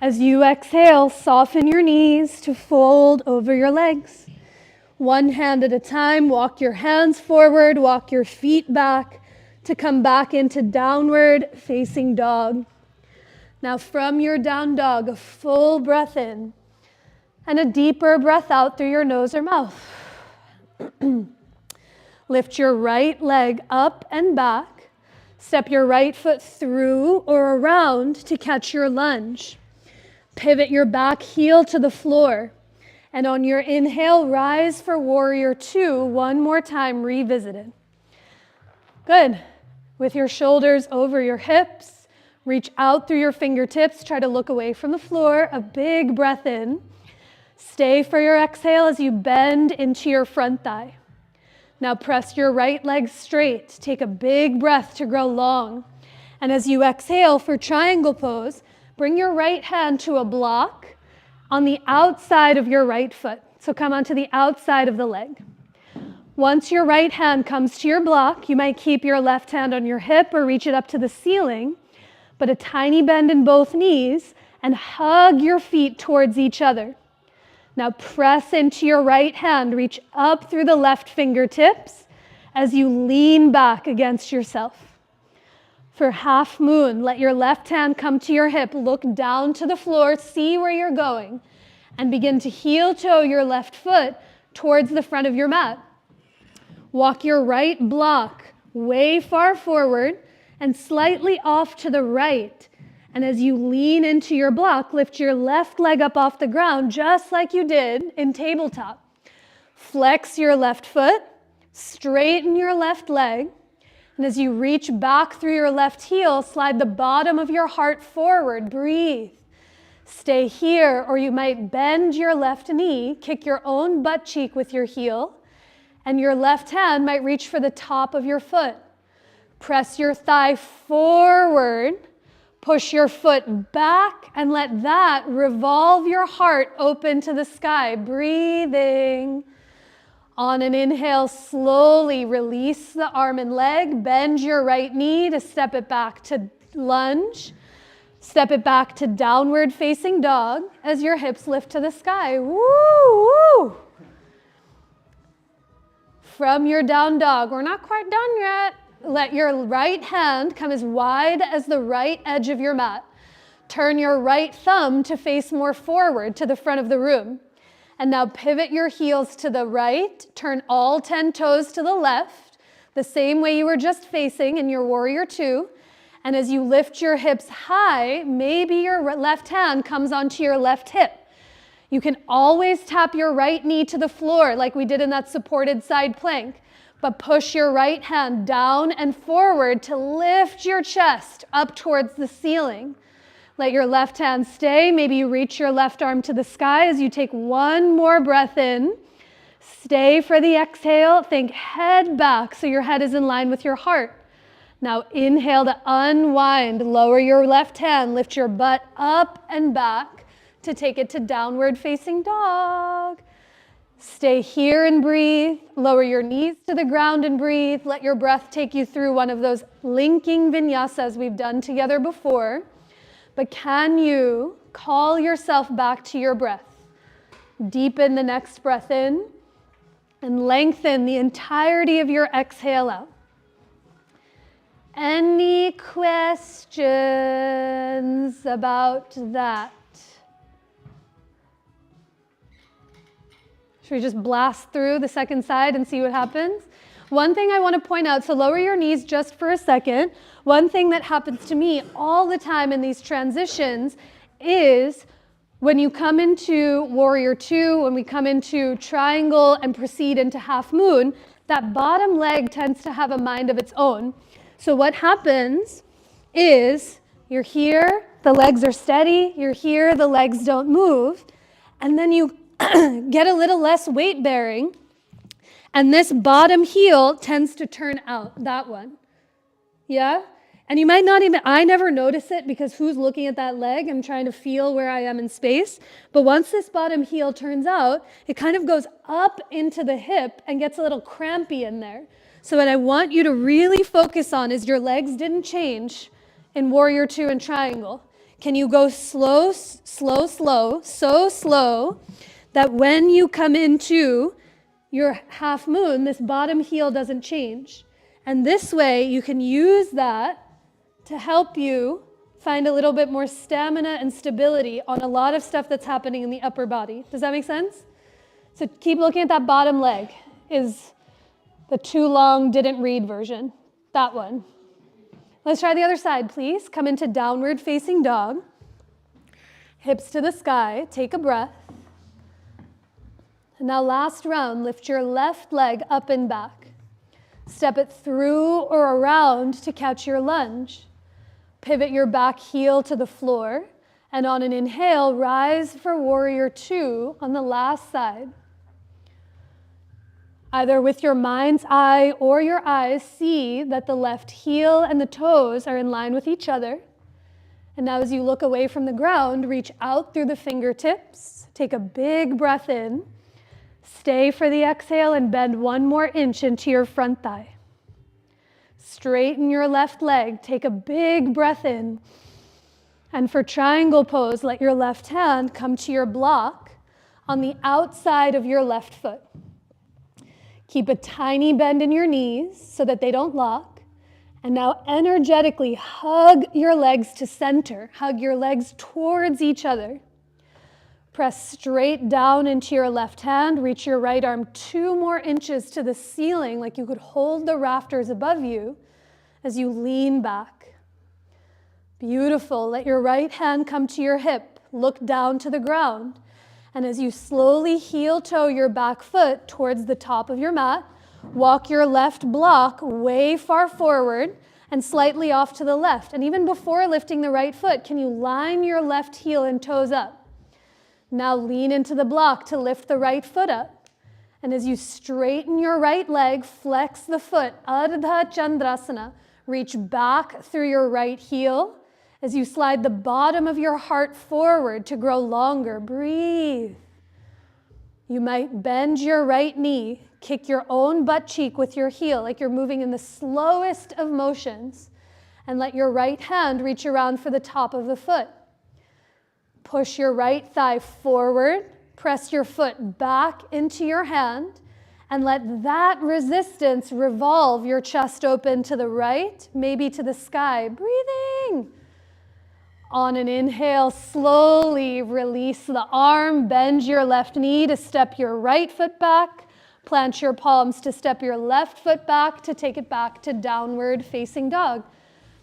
As you exhale, soften your knees to fold over your legs. One hand at a time, walk your hands forward, walk your feet back to come back into downward facing dog. Now from your down dog, a full breath in and a deeper breath out through your nose or mouth. Lift your right leg up and back. Step your right foot through or around to catch your lunge. Pivot your back heel to the floor. And on your inhale, rise for warrior two. One more time, revisit it. Good. With your shoulders over your hips, reach out through your fingertips. Try to look away from the floor. A big breath in. Stay for your exhale as you bend into your front thigh. Now press your right leg straight. Take a big breath to grow long. And as you exhale for triangle pose, bring your right hand to a block on the outside of your right foot. So come onto the outside of the leg. Once your right hand comes to your block, you might keep your left hand on your hip or reach it up to the ceiling, but a tiny bend in both knees and hug your feet towards each other. Now press into your right hand, reach up through the left fingertips as you lean back against yourself. For half moon, let your left hand come to your hip, look down to the floor, see where you're going, and begin to heel toe your left foot towards the front of your mat. Walk your right block way far forward and slightly off to the right. And as you lean into your block, lift your left leg up off the ground, just like you did in tabletop. Flex your left foot, straighten your left leg, and as you reach back through your left heel, slide the bottom of your heart forward. Breathe. Stay here, or you might bend your left knee, kick your own butt cheek with your heel, and your left hand might reach for the top of your foot. Press your thigh forward, push your foot back, and let that revolve your heart open to the sky. Breathing. On an inhale, slowly release the arm and leg. Bend your right knee to step it back to lunge. Step it back to downward facing dog as your hips lift to the sky. Woo, woo. From your down dog, we're not quite done yet. Let your right hand come as wide as the right edge of your mat. Turn your right thumb to face more forward to the front of the room. And now pivot your heels to the right. Turn all 10 toes to the left, the same way you were just facing in your warrior two. And as you lift your hips high, maybe your left hand comes onto your left hip. You can always tap your right knee to the floor like we did in that supported side plank, but push your right hand down and forward to lift your chest up towards the ceiling. Let your left hand stay. Maybe you reach your left arm to the sky as you take one more breath in. Stay for the exhale. Think head back so your head is in line with your heart. Now inhale to unwind. Lower your left hand. Lift your butt up and back to take it to downward facing dog. Stay here and breathe. Lower your knees to the ground and breathe. Let your breath take you through one of those linking vinyasas we've done together before. But can you call yourself back to your breath? Deepen the next breath in and lengthen the entirety of your exhale out. Any questions about that? Should we just blast through the second side and see what happens? One thing I want to point out, so lower your knees just for a second. One thing that happens to me all the time in these transitions is when you come into warrior two, when we come into triangle and proceed into half moon, that bottom leg tends to have a mind of its own. So what happens is you're here, the legs are steady, you're here, the legs don't move, and then you get a little less weight bearing, and this bottom heel tends to turn out, that one. Yeah? And you might not even, I never notice it because who's looking at that leg? I'm trying to feel where I am in space. But once this bottom heel turns out, it kind of goes up into the hip and gets a little crampy in there. So what I want you to really focus on is your legs didn't change in warrior two and triangle. Can you go slow, slow, slow, so slow that when you come into your half moon, this bottom heel doesn't change. And this way you can use that to help you find a little bit more stamina and stability on a lot of stuff that's happening in the upper body. Does that make sense? So keep looking at that bottom leg. Is the too long didn't read version. That one. Let's try the other side, please. Come into downward facing dog. Hips to the sky. Take a breath. And now last round, lift your left leg up and back. Step it through or around to catch your lunge. Pivot your back heel to the floor. And on an inhale, rise for warrior two on the last side. Either with your mind's eye or your eyes, see that the left heel and the toes are in line with each other. And now as you look away from the ground, reach out through the fingertips. Take a big breath in. Stay for the exhale and bend one more inch into your front thigh. Straighten your left leg. Take a big breath in. And for triangle pose, let your left hand come to your block on the outside of your left foot. Keep a tiny bend in your knees so that they don't lock. And now energetically hug your legs to center. Hug your legs towards each other. Press straight down into your left hand. Reach your right arm 2 more inches to the ceiling, like you could hold the rafters above you as you lean back. Beautiful. Let your right hand come to your hip. Look down to the ground. And as you slowly heel toe your back foot towards the top of your mat, walk your left block way far forward and slightly off to the left. And even before lifting the right foot, can you line your left heel and toes up? Now lean into the block to lift the right foot up. And as you straighten your right leg, flex the foot, Ardha Chandrasana. Reach back through your right heel. As you slide the bottom of your heart forward to grow longer, breathe. You might bend your right knee, kick your own butt cheek with your heel like you're moving in the slowest of motions, and let your right hand reach around for the top of the foot. Push your right thigh forward, press your foot back into your hand, and let that resistance revolve your chest open to the right, maybe to the sky. Breathing. On an inhale, slowly release the arm, bend your left knee to step your right foot back, plant your palms to step your left foot back to take it back to downward facing dog.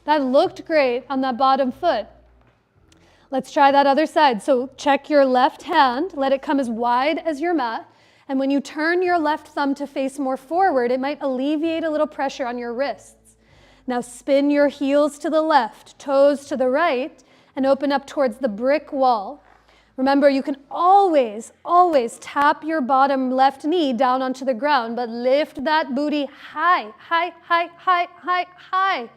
That looked great on that bottom foot. Let's try that other side. So check your left hand, let it come as wide as your mat, and when you turn your left thumb to face more forward, it might alleviate a little pressure on your wrists. Now spin your heels to the left, toes to the right, and open up towards the brick wall. Remember, you can always tap your bottom left knee down onto the ground, but lift that booty high, high, high, high, high, high.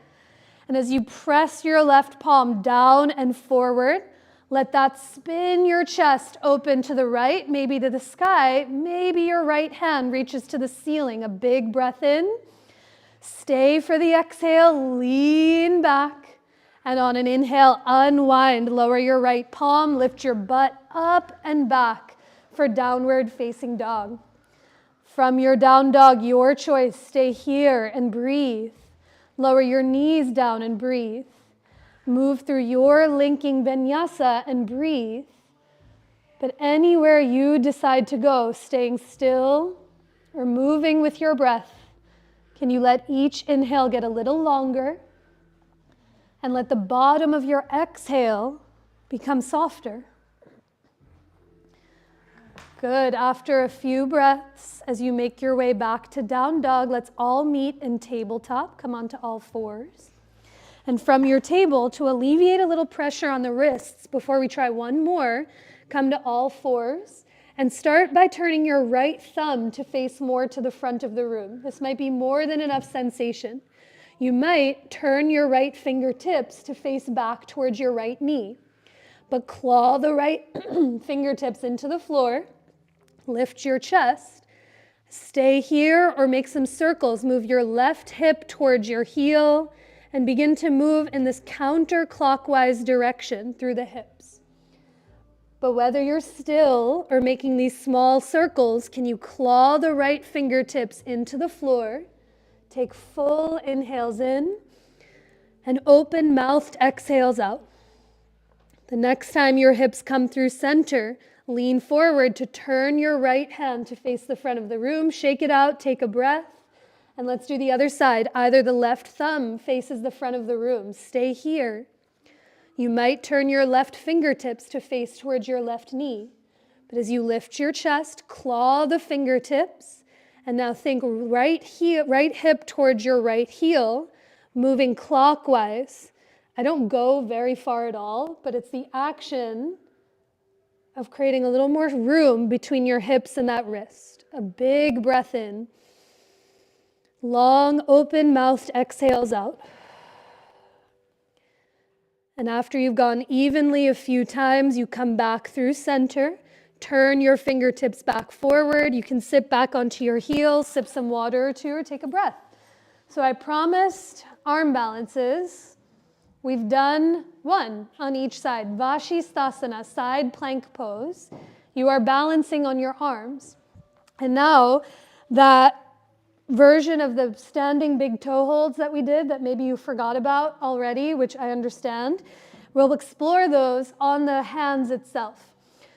And as you press your left palm down and forward, let that spin your chest open to the right, maybe to the sky, maybe your right hand reaches to the ceiling. A big breath in. Stay for the exhale, lean back. And on an inhale, unwind, lower your right palm, lift your butt up and back for downward facing dog. From your down dog, your choice, stay here and breathe. Lower your knees down and breathe. Move through your linking vinyasa and breathe. But anywhere you decide to go, staying still or moving with your breath, can you let each inhale get a little longer? And let the bottom of your exhale become softer. Good. After a few breaths, as you make your way back to down dog, let's all meet in tabletop. Come on to all fours. And from your table, to alleviate a little pressure on the wrists, before we try one more, come to all fours and start by turning your right thumb to face more to the front of the room. This might be more than enough sensation. You might turn your right fingertips to face back towards your right knee, but claw the right fingertips into the floor, lift your chest, stay here or make some circles. Move your left hip towards your heel and begin to move in this counterclockwise direction through the hips. But whether you're still or making these small circles, can you claw the right fingertips into the floor? Take full inhales in and open mouthed exhales out. The next time your hips come through center, lean forward to turn your right hand to face the front of the room. Shake it out, take a breath, and let's do the other side. Either the left thumb faces the front of the room. Stay here. You might turn your left fingertips to face towards your left knee. But as you lift your chest, claw the fingertips. And now think right hip towards your right heel, moving clockwise. I don't go very far at all, but it's the action of creating a little more room between your hips and that wrist. A big breath in. Long, open-mouthed exhales out. And after you've gone evenly a few times, you come back through center. Turn your fingertips back forward. You can sit back onto your heels, sip some water or two, or take a breath. So I promised arm balances. We've done one on each side. Vashisthasana, side plank pose. You are balancing on your arms. And now that version of the standing big toe holds that we did that maybe you forgot about already, which I understand, we'll explore those on the hands itself.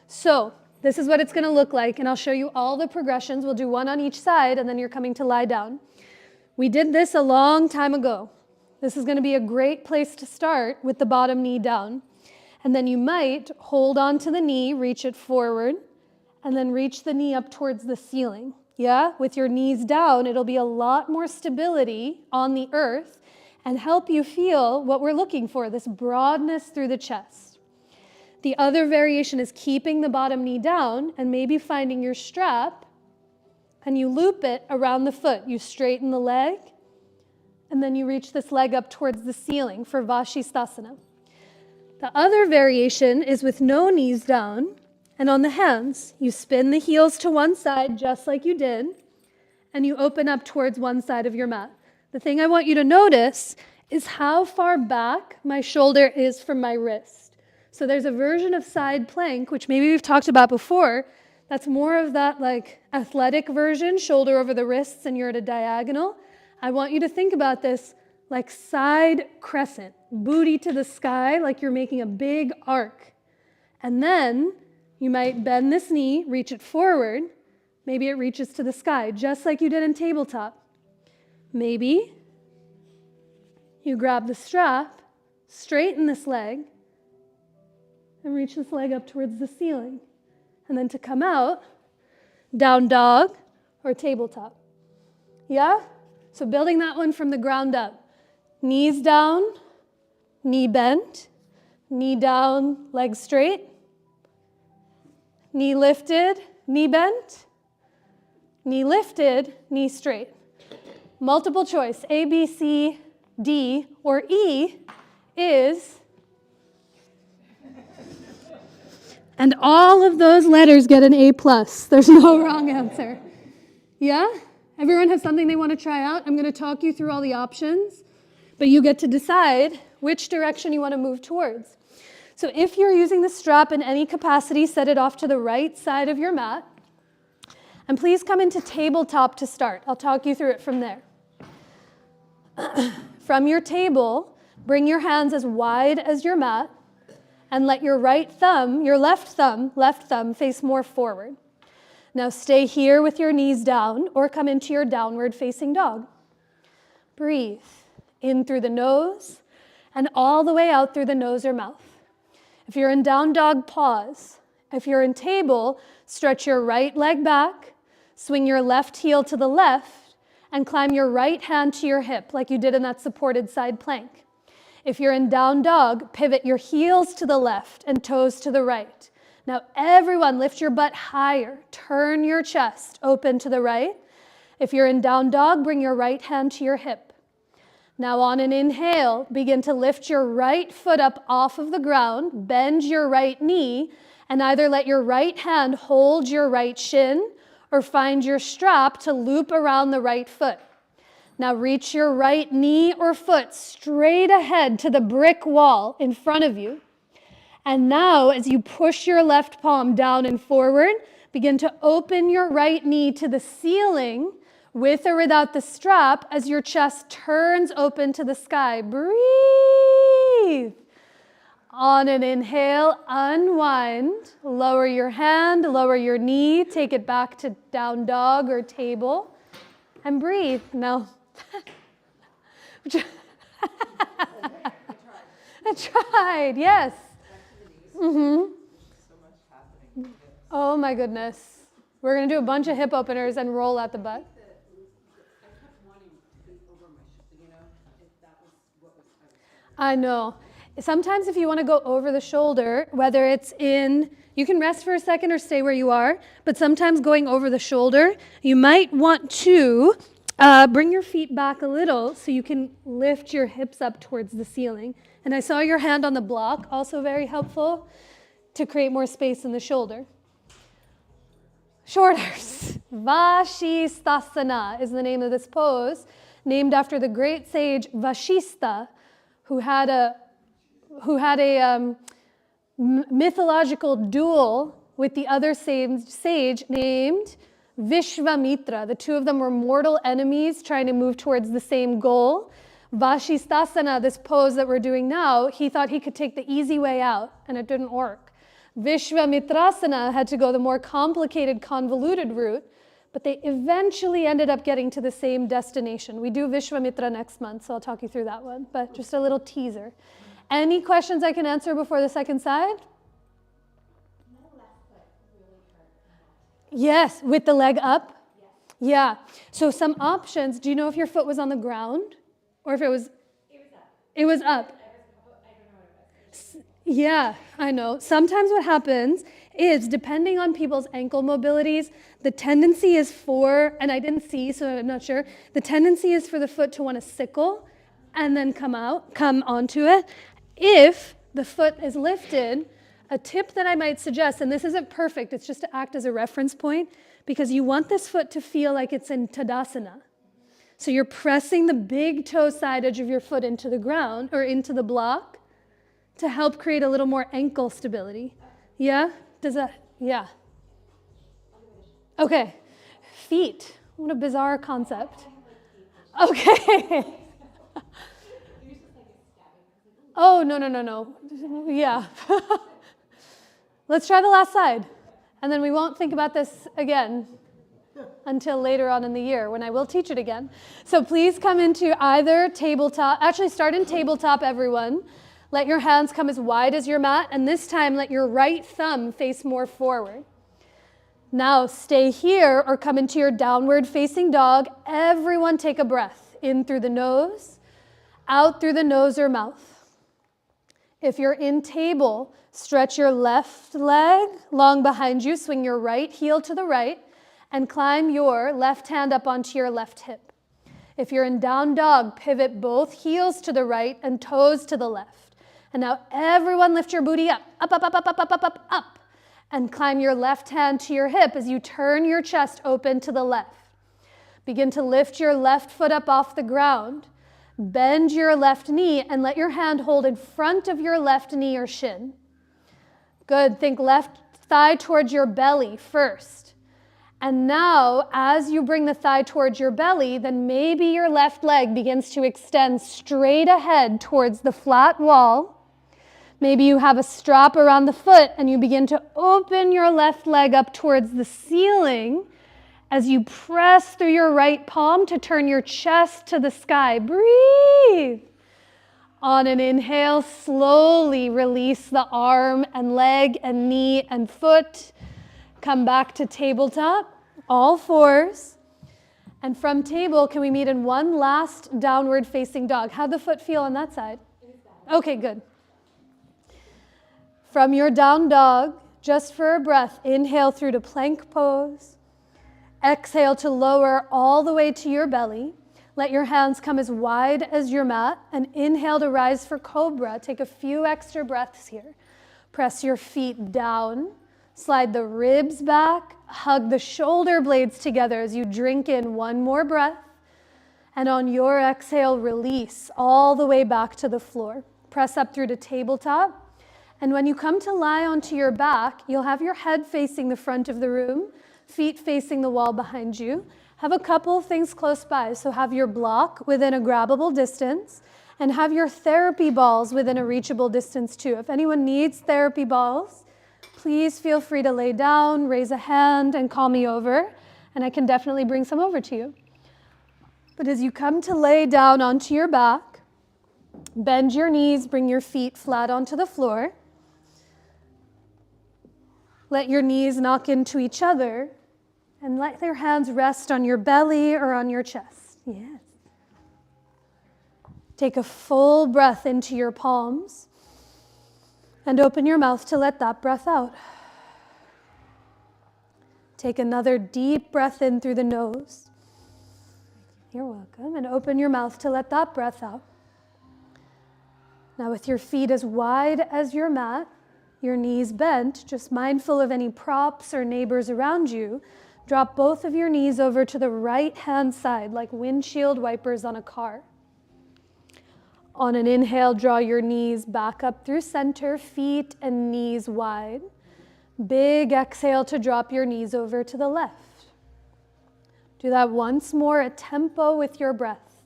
So this is what it's going to look like, and I'll show you all the progressions. We'll do one on each side, and then you're coming to lie down. We did this a long time ago. This is going to be a great place to start with the bottom knee down. And then you might hold on to the knee, reach it forward, and then reach the knee up towards the ceiling. Yeah, with your knees down, it'll be a lot more stability on the earth, and help you feel what we're looking for, this broadness through the chest. The other variation is keeping the bottom knee down and maybe finding your strap, and you loop it around the foot. You straighten the leg, and then you reach this leg up towards the ceiling for Vashisthasana. The other variation is with no knees down, and on the hands, you spin the heels to one side just like you did, and you open up towards one side of your mat. The thing I want you to notice is how far back my shoulder is from my wrist. So there's a version of side plank, which maybe we've talked about before, that's more of that like athletic version, shoulder over the wrists, and you're at a diagonal. I want you to think about this like side crescent, booty to the sky, like you're making a big arc. And then you might bend this knee, reach it forward. Maybe it reaches to the sky, just like you did in tabletop. Maybe you grab the strap, straighten this leg, and reach this leg up towards the ceiling. And then to come out, down dog or tabletop. Yeah? So building that one from the ground up. Knees down, knee bent, knee down, leg straight, knee lifted, knee bent, knee lifted, knee straight. Multiple choice, A, B, C, D, or E is, and all of those letters get an A+. There's no wrong answer. Yeah? Everyone has something they want to try out? I'm going to talk you through all the options, but you get to decide which direction you want to move towards. So if you're using the strap in any capacity, set it off to the right side of your mat. And please come into tabletop to start. I'll talk you through it from there. From your table, bring your hands as wide as your mat and let your right thumb, your left thumb face more forward. Now stay here with your knees down or come into your downward facing dog. Breathe in through the nose and all the way out through the nose or mouth. If you're in down dog, pause. If you're in table, stretch your right leg back, swing your left heel to the left, and climb your right hand to your hip like you did in that supported side plank. If you're in down dog, pivot your heels to the left and toes to the right. Now everyone lift your butt higher. Turn your chest open to the right. If you're in down dog, bring your right hand to your hip. Now on an inhale, begin to lift your right foot up off of the ground, bend your right knee, and either let your right hand hold your right shin or find your strap to loop around the right foot. Now reach your right knee or foot straight ahead to the brick wall in front of you. And now as you push your left palm down and forward, begin to open your right knee to the ceiling with or without the strap as your chest turns open to the sky. Breathe. On an inhale, unwind, lower your hand, lower your knee, take it back to down dog or table, and breathe. Now, I tried, yes. Mm-hmm. Oh my goodness. We're going to do a bunch of hip openers and roll out the butt. I know. Sometimes if you want to go over the shoulder, whether it's in, you can rest for a second or stay where you are, but sometimes going over the shoulder, you might want to bring your feet back a little so you can lift your hips up towards the ceiling. And I saw your hand on the block, also very helpful to create more space in the shoulder. Shoulders. Vashisthasana is the name of this pose, named after the great sage Vashistha, who had a mythological duel with the other sage named Vishvamitra. The two of them were mortal enemies trying to move towards the same goal. Vashisthasana, this pose that we're doing now, he thought he could take the easy way out, and it didn't work. Vishvamitrasana had to go the more complicated, convoluted route, but they eventually ended up getting to the same destination. We do Vishvamitra next month, so I'll talk you through that one, but just a little teaser. Any questions I can answer before the second side? My left foot really hurt. Yes, with the leg up? Yes. Yeah. So some options, do you know if your foot was on the ground? Or if it was? It It was up. Yeah, I know. Sometimes what happens is, depending on people's ankle mobilities, the tendency is for, and I didn't see, so I'm not sure, the tendency is for the foot to want to sickle and then come onto it. If the foot is lifted, a tip that I might suggest, and this isn't perfect, it's just to act as a reference point, because you want this foot to feel like it's in Tadasana. So you're pressing the big toe side edge of your foot into the ground, or into the block, to help create a little more ankle stability. Yeah? Does that, yeah. Okay. Feet. What a bizarre concept. Okay. Oh, no. Yeah. Let's try the last side. And then we won't think about this again until later on in the year when I will teach it again. So please come into either tabletop. Actually, start in tabletop, everyone. Let your hands come as wide as your mat, and this time let your right thumb face more forward. Now stay here or come into your downward facing dog. Everyone take a breath. In through the nose, out through the nose or mouth. If you're in table, stretch your left leg long behind you, swing your right heel to the right, and climb your left hand up onto your left hip. If you're in down dog, pivot both heels to the right and toes to the left. And now everyone lift your booty up, up, and climb your left hand to your hip as you turn your chest open to the left. Begin to lift your left foot up off the ground. Bend your left knee and let your hand hold in front of your left knee or shin. Good, think left thigh towards your belly first. And now, as you bring the thigh towards your belly, then maybe your left leg begins to extend straight ahead towards the flat wall. Maybe you have a strap around the foot and you begin to open your left leg up towards the ceiling as you press through your right palm to turn your chest to the sky. Breathe. On an inhale, slowly release the arm and leg and knee and foot. Come back to tabletop, all fours. And from table, can we meet in one last downward facing dog? How'd the foot feel on that side? Okay, good. From your down dog, just for a breath, inhale through to plank pose. Exhale to lower all the way to your belly. Let your hands come as wide as your mat, and inhale to rise for cobra. Take a few extra breaths here. Press your feet down. Slide the ribs back, hug the shoulder blades together as you drink in one more breath. And on your exhale, release all the way back to the floor. Press up through to tabletop. And when you come to lie onto your back, you'll have your head facing the front of the room, feet facing the wall behind you. Have a couple of things close by. So have your block within a grabbable distance and have your therapy balls within a reachable distance too. If anyone needs therapy balls, please feel free to lay down, raise a hand, and call me over, and I can definitely bring some over to you. But as you come to lay down onto your back, bend your knees, bring your feet flat onto the floor. Let your knees knock into each other, and let your hands rest on your belly or on your chest. Yes. Take a full breath into your palms. And open your mouth to let that breath out. Take another deep breath in through the nose. You're welcome. And open your mouth to let that breath out. Now with your feet as wide as your mat, your knees bent, just mindful of any props or neighbors around you, drop both of your knees over to the right-hand side like windshield wipers on a car. On an inhale, draw your knees back up through center, feet and knees wide. Big exhale to drop your knees over to the left. Do that once more, a tempo with your breath.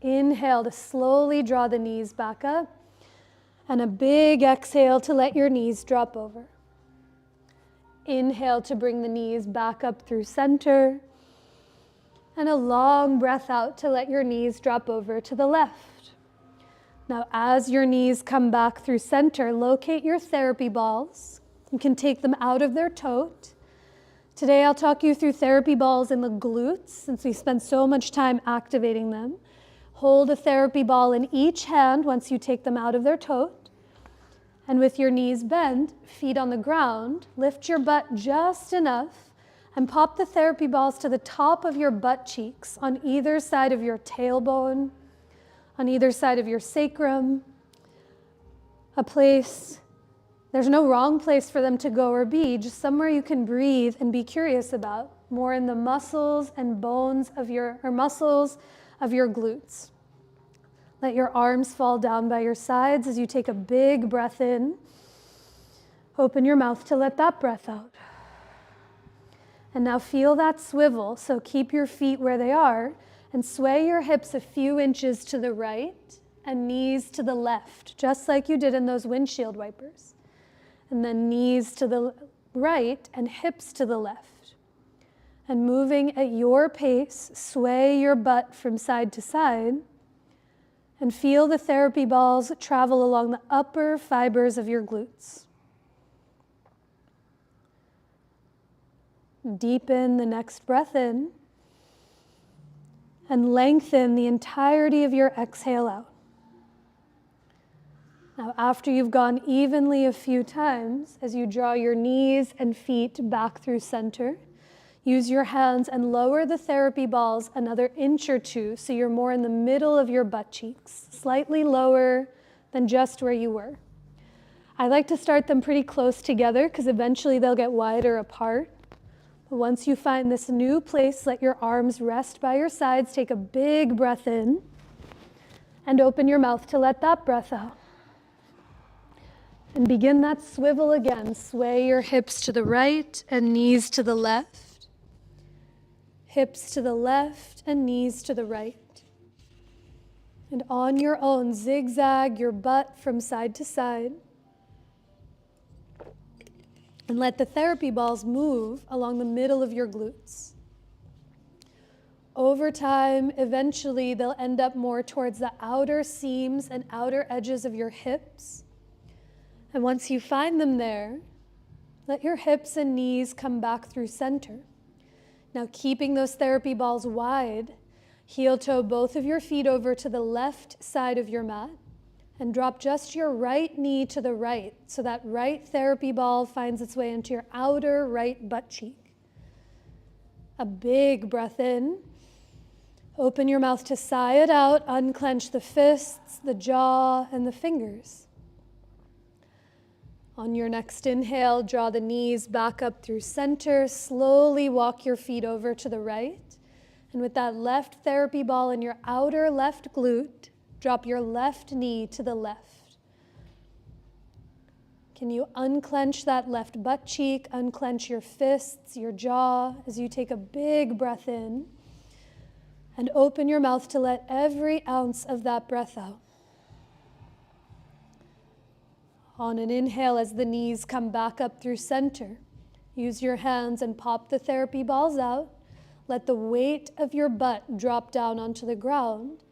Inhale to slowly draw the knees back up, and a big exhale to let your knees drop over. Inhale to bring the knees back up through center, and a long breath out to let your knees drop over to the left. Now, as your knees come back through center, locate your therapy balls. You can take them out of their tote. Today, I'll talk you through therapy balls in the glutes, since we spend so much time activating them. Hold a therapy ball in each hand once you take them out of their tote. And with your knees bent, feet on the ground, lift your butt just enough and pop the therapy balls to the top of your butt cheeks on either side of your tailbone, on either side of your sacrum. A place, there's no wrong place for them to go or be, just somewhere you can breathe and be curious about, more in the muscles and bones of your glutes. Let your arms fall down by your sides as you take a big breath in. Open your mouth to let that breath out. And now feel that swivel, so keep your feet where they are and sway your hips a few inches to the right and knees to the left, just like you did in those windshield wipers. And then knees to the right and hips to the left. And moving at your pace, sway your butt from side to side and feel the therapy balls travel along the upper fibers of your glutes. Deepen the next breath in and lengthen the entirety of your exhale out. Now, after you've gone evenly a few times, as you draw your knees and feet back through center, use your hands and lower the therapy balls another inch or two so you're more in the middle of your butt cheeks, slightly lower than just where you were. I like to start them pretty close together because eventually they'll get wider apart. But once you find this new place, let your arms rest by your sides, take a big breath in, and open your mouth to let that breath out. And begin that swivel again. Sway your hips to the right and knees to the left. Hips to the left and knees to the right. And on your own, zigzag your butt from side to side. And let the therapy balls move along the middle of your glutes. Over time, eventually, they'll end up more towards the outer seams and outer edges of your hips. And once you find them there, let your hips and knees come back through center. Now, keeping those therapy balls wide, heel toe both of your feet over to the left side of your mat and drop just your right knee to the right so that right therapy ball finds its way into your outer right butt cheek. A big breath in. Open your mouth to sigh it out, unclench the fists, the jaw, and the fingers. On your next inhale, draw the knees back up through center. Slowly walk your feet over to the right. And with that left therapy ball in your outer left glute, drop your left knee to the left. Can you unclench that left butt cheek, unclench your fists, your jaw, as you take a big breath in, and open your mouth to let every ounce of that breath out. On an inhale, as the knees come back up through center, use your hands and pop the therapy balls out. Let the weight of your butt drop down onto the ground.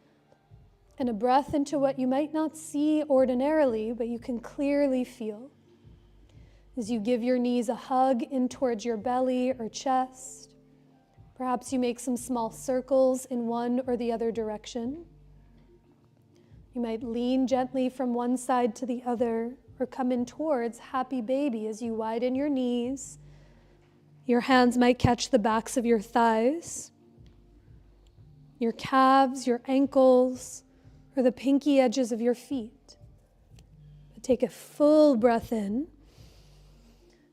And a breath into what you might not see ordinarily, but you can clearly feel. As you give your knees a hug in towards your belly or chest, perhaps you make some small circles in one or the other direction. You might lean gently from one side to the other or come in towards happy baby as you widen your knees. Your hands might catch the backs of your thighs, your calves, your ankles, or the pinky edges of your feet. But take a full breath in.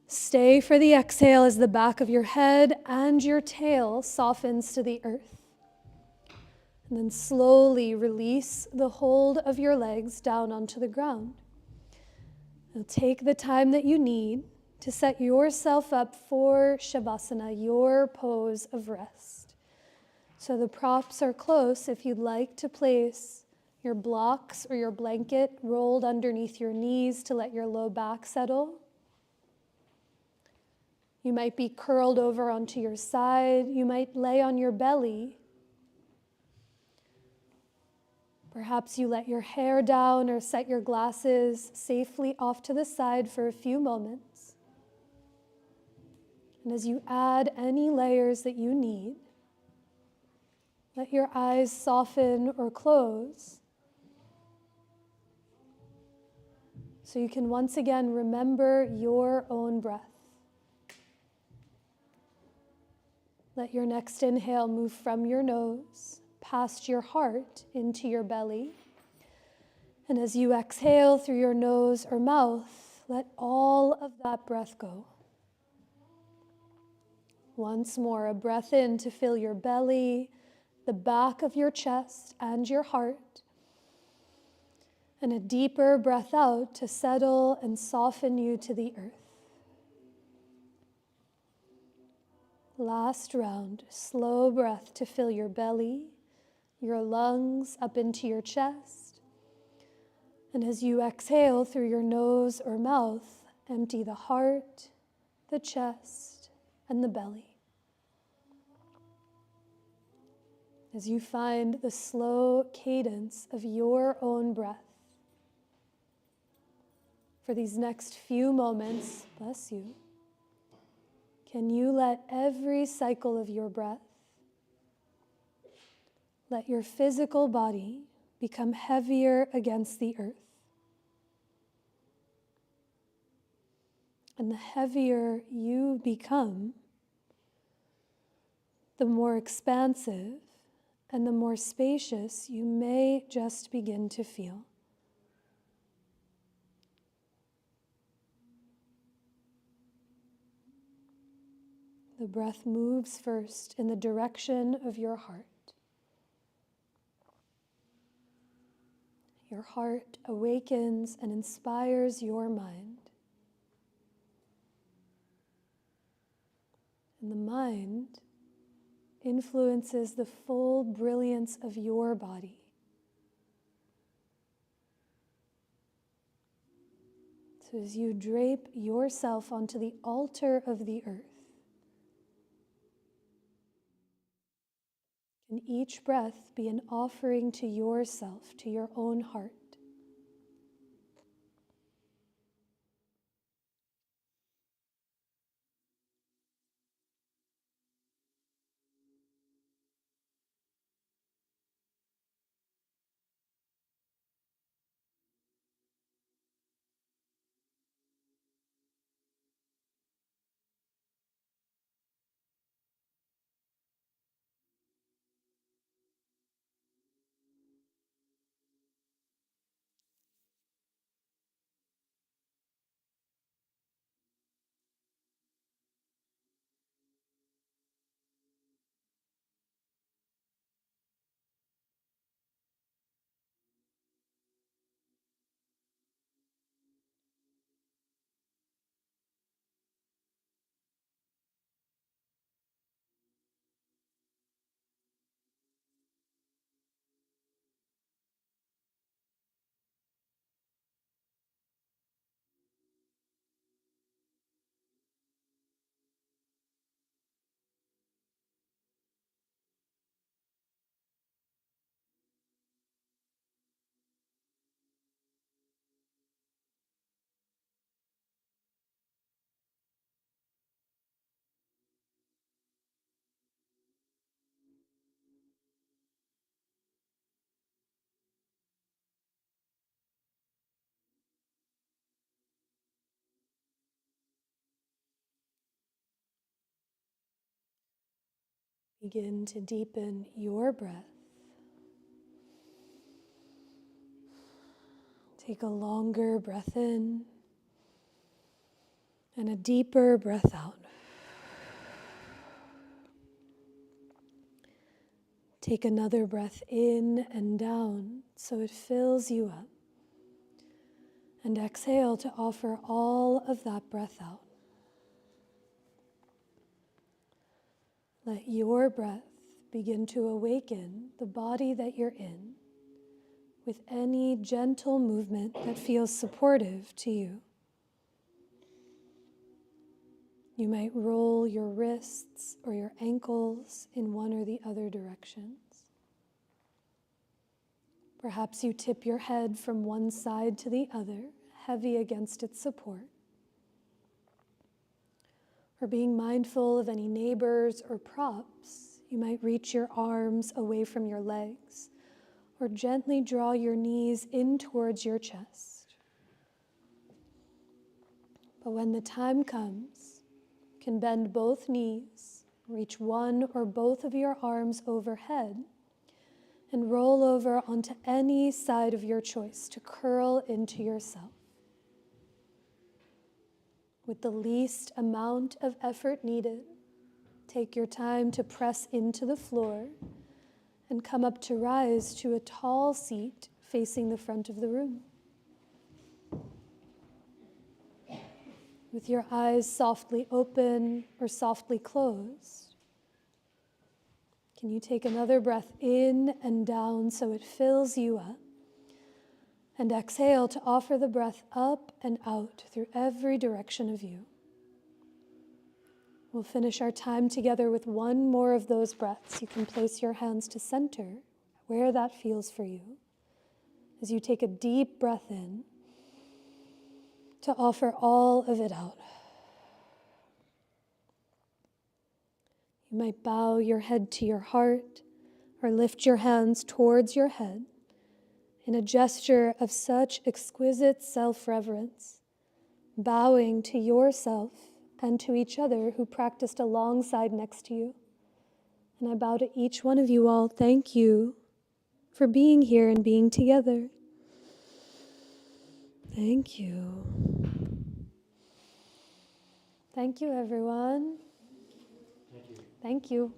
Stay for the exhale as the back of your head and your tail softens to the earth. And then slowly release the hold of your legs down onto the ground. Now take the time that you need to set yourself up for Shavasana, your pose of rest. So the props are close if you'd like to place your blocks or your blanket rolled underneath your knees to let your low back settle. You might be curled over onto your side. You might lay on your belly. Perhaps you let your hair down or set your glasses safely off to the side for a few moments. And as you add any layers that you need, Let your eyes soften or close so you can once again remember your own breath. Let your next inhale move from your nose, past your heart, into your belly. And as you exhale through your nose or mouth, let all of that breath go. Once more, a breath in to fill your belly, the back of your chest, and your heart. And a deeper breath out to settle and soften you to the earth. Last round, slow breath to fill your belly, your lungs up into your chest. And as you exhale through your nose or mouth, empty the heart, the chest, and the belly. As you find the slow cadence of your own breath, for these next few moments, bless you, can you let every cycle of your breath, let your physical body become heavier against the earth? And the heavier you become, the more expansive and the more spacious you may just begin to feel. The breath moves first in the direction of your heart. Your heart awakens and inspires your mind. And the mind influences the full brilliance of your body. So as you drape yourself onto the altar of the earth, can each breath be an offering to yourself, to your own heart? Begin to deepen your breath. Take a longer breath in and a deeper breath out. Take another breath in and down so it fills you up. And exhale to offer all of that breath out. Let your breath begin to awaken the body that you're in with any gentle movement that feels supportive to you. You might roll your wrists or your ankles in one or the other directions. Perhaps you tip your head from one side to the other, heavy against its support. Or being mindful of any neighbors or props You might reach your arms away from your legs, or gently draw your knees in towards your chest. But when the time comes, you can bend both knees, reach one or both of your arms overhead, and roll over onto any side of your choice to curl into yourself. With the least amount of effort needed, take your time to press into the floor and come up to rise to a tall seat facing the front of the room. With your eyes softly open or softly closed, can you take another breath in and down so it fills you up? And exhale to offer the breath up and out through every direction of you. We'll finish our time together with one more of those breaths. You can place your hands to center, where that feels for you, as you take a deep breath in to offer all of it out. You might bow your head to your heart or lift your hands towards your head in a gesture of such exquisite self-reverence, bowing to yourself and to each other who practiced alongside next to you. And I bow to each one of you all. Thank you for being here and being together. Thank you. Thank you, everyone. Thank you. Thank you.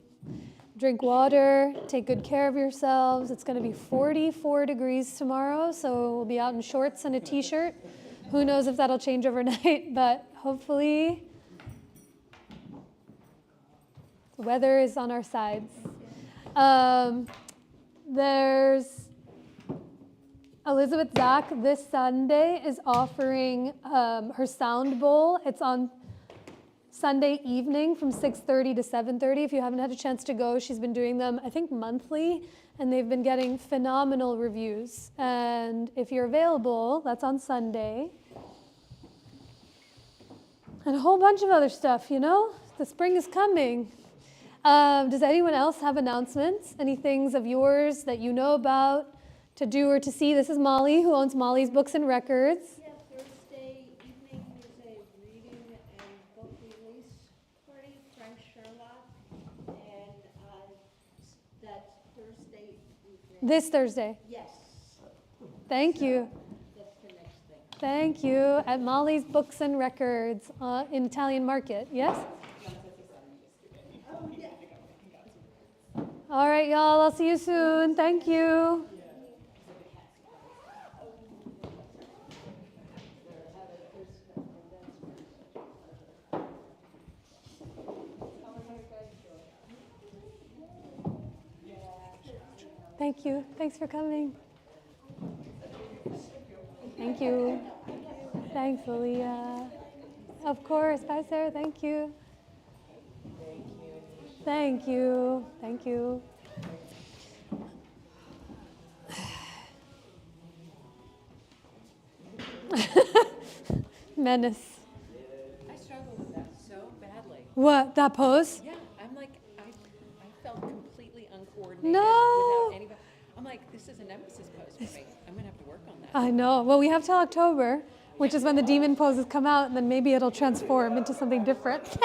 Drink water, take good care of yourselves. It's going to be 44 degrees tomorrow, so we'll be out in shorts and a t-shirt. Who knows if that'll change overnight, but hopefully the weather is on our sides. There's Elizabeth Zach this Sunday is offering her sound bowl. It's on Sunday evening from 6:30 to 7:30. If you haven't had a chance to go, she's been doing them, I think, monthly, and they've been getting phenomenal reviews. And if you're available, that's on Sunday. And a whole bunch of other stuff, you know? The spring is coming. Does anyone else have announcements? Any things of yours that you know about, to do or to see? This is Molly, who owns Molly's Books and Records. Yeah, Thursday evening there's a reading and book release party, Frank Sherlock, and that's Thursday evening. This Thursday. Yes, Thank you. that's the next thing. Thank you. At Molly's Books and Records in Italian Market. Yes? Oh, yeah. All right, y'all. I'll see you soon. Thank you. Thank you. Thanks for coming. Thank you. Thanks, Lilia. Of course. Bye, Sarah. Thank you. Thank you. Thank you. Menace. I struggle with that so badly. What? That pose? Yeah, I'm like, I felt completely uncoordinated No. without anybody. I'm like, this is a nemesis pose for me. I'm gonna have to work on that. I know. Well, we have till October, which is when the demon poses come out, and then maybe it'll transform into something different.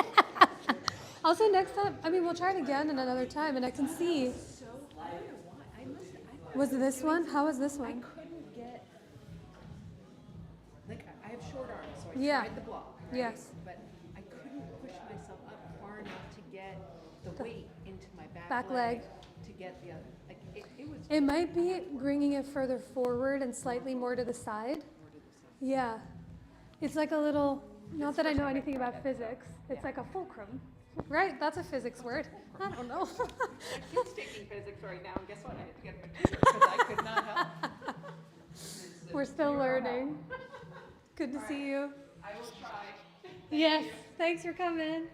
Also, next time, I mean, we'll try it again in another time, and I can see. So hard. Why? Was it this one? How was this I one? couldn't get, like, I have short arms, so I Yeah. tried the block, right? Yes. But I couldn't push myself up far enough to get the weight into my Back leg. to get the other, like, it was. It might be bringing it further forward and slightly more to the side. Yeah. It's like a little, not that I know anything about physics, it's like a fulcrum. Right? That's a physics word. I don't know. My kid's taking physics right now, and guess what? I had to get him a tutor because I could not help. We're still learning. Good to see you. I will try. Yes. Thanks for coming.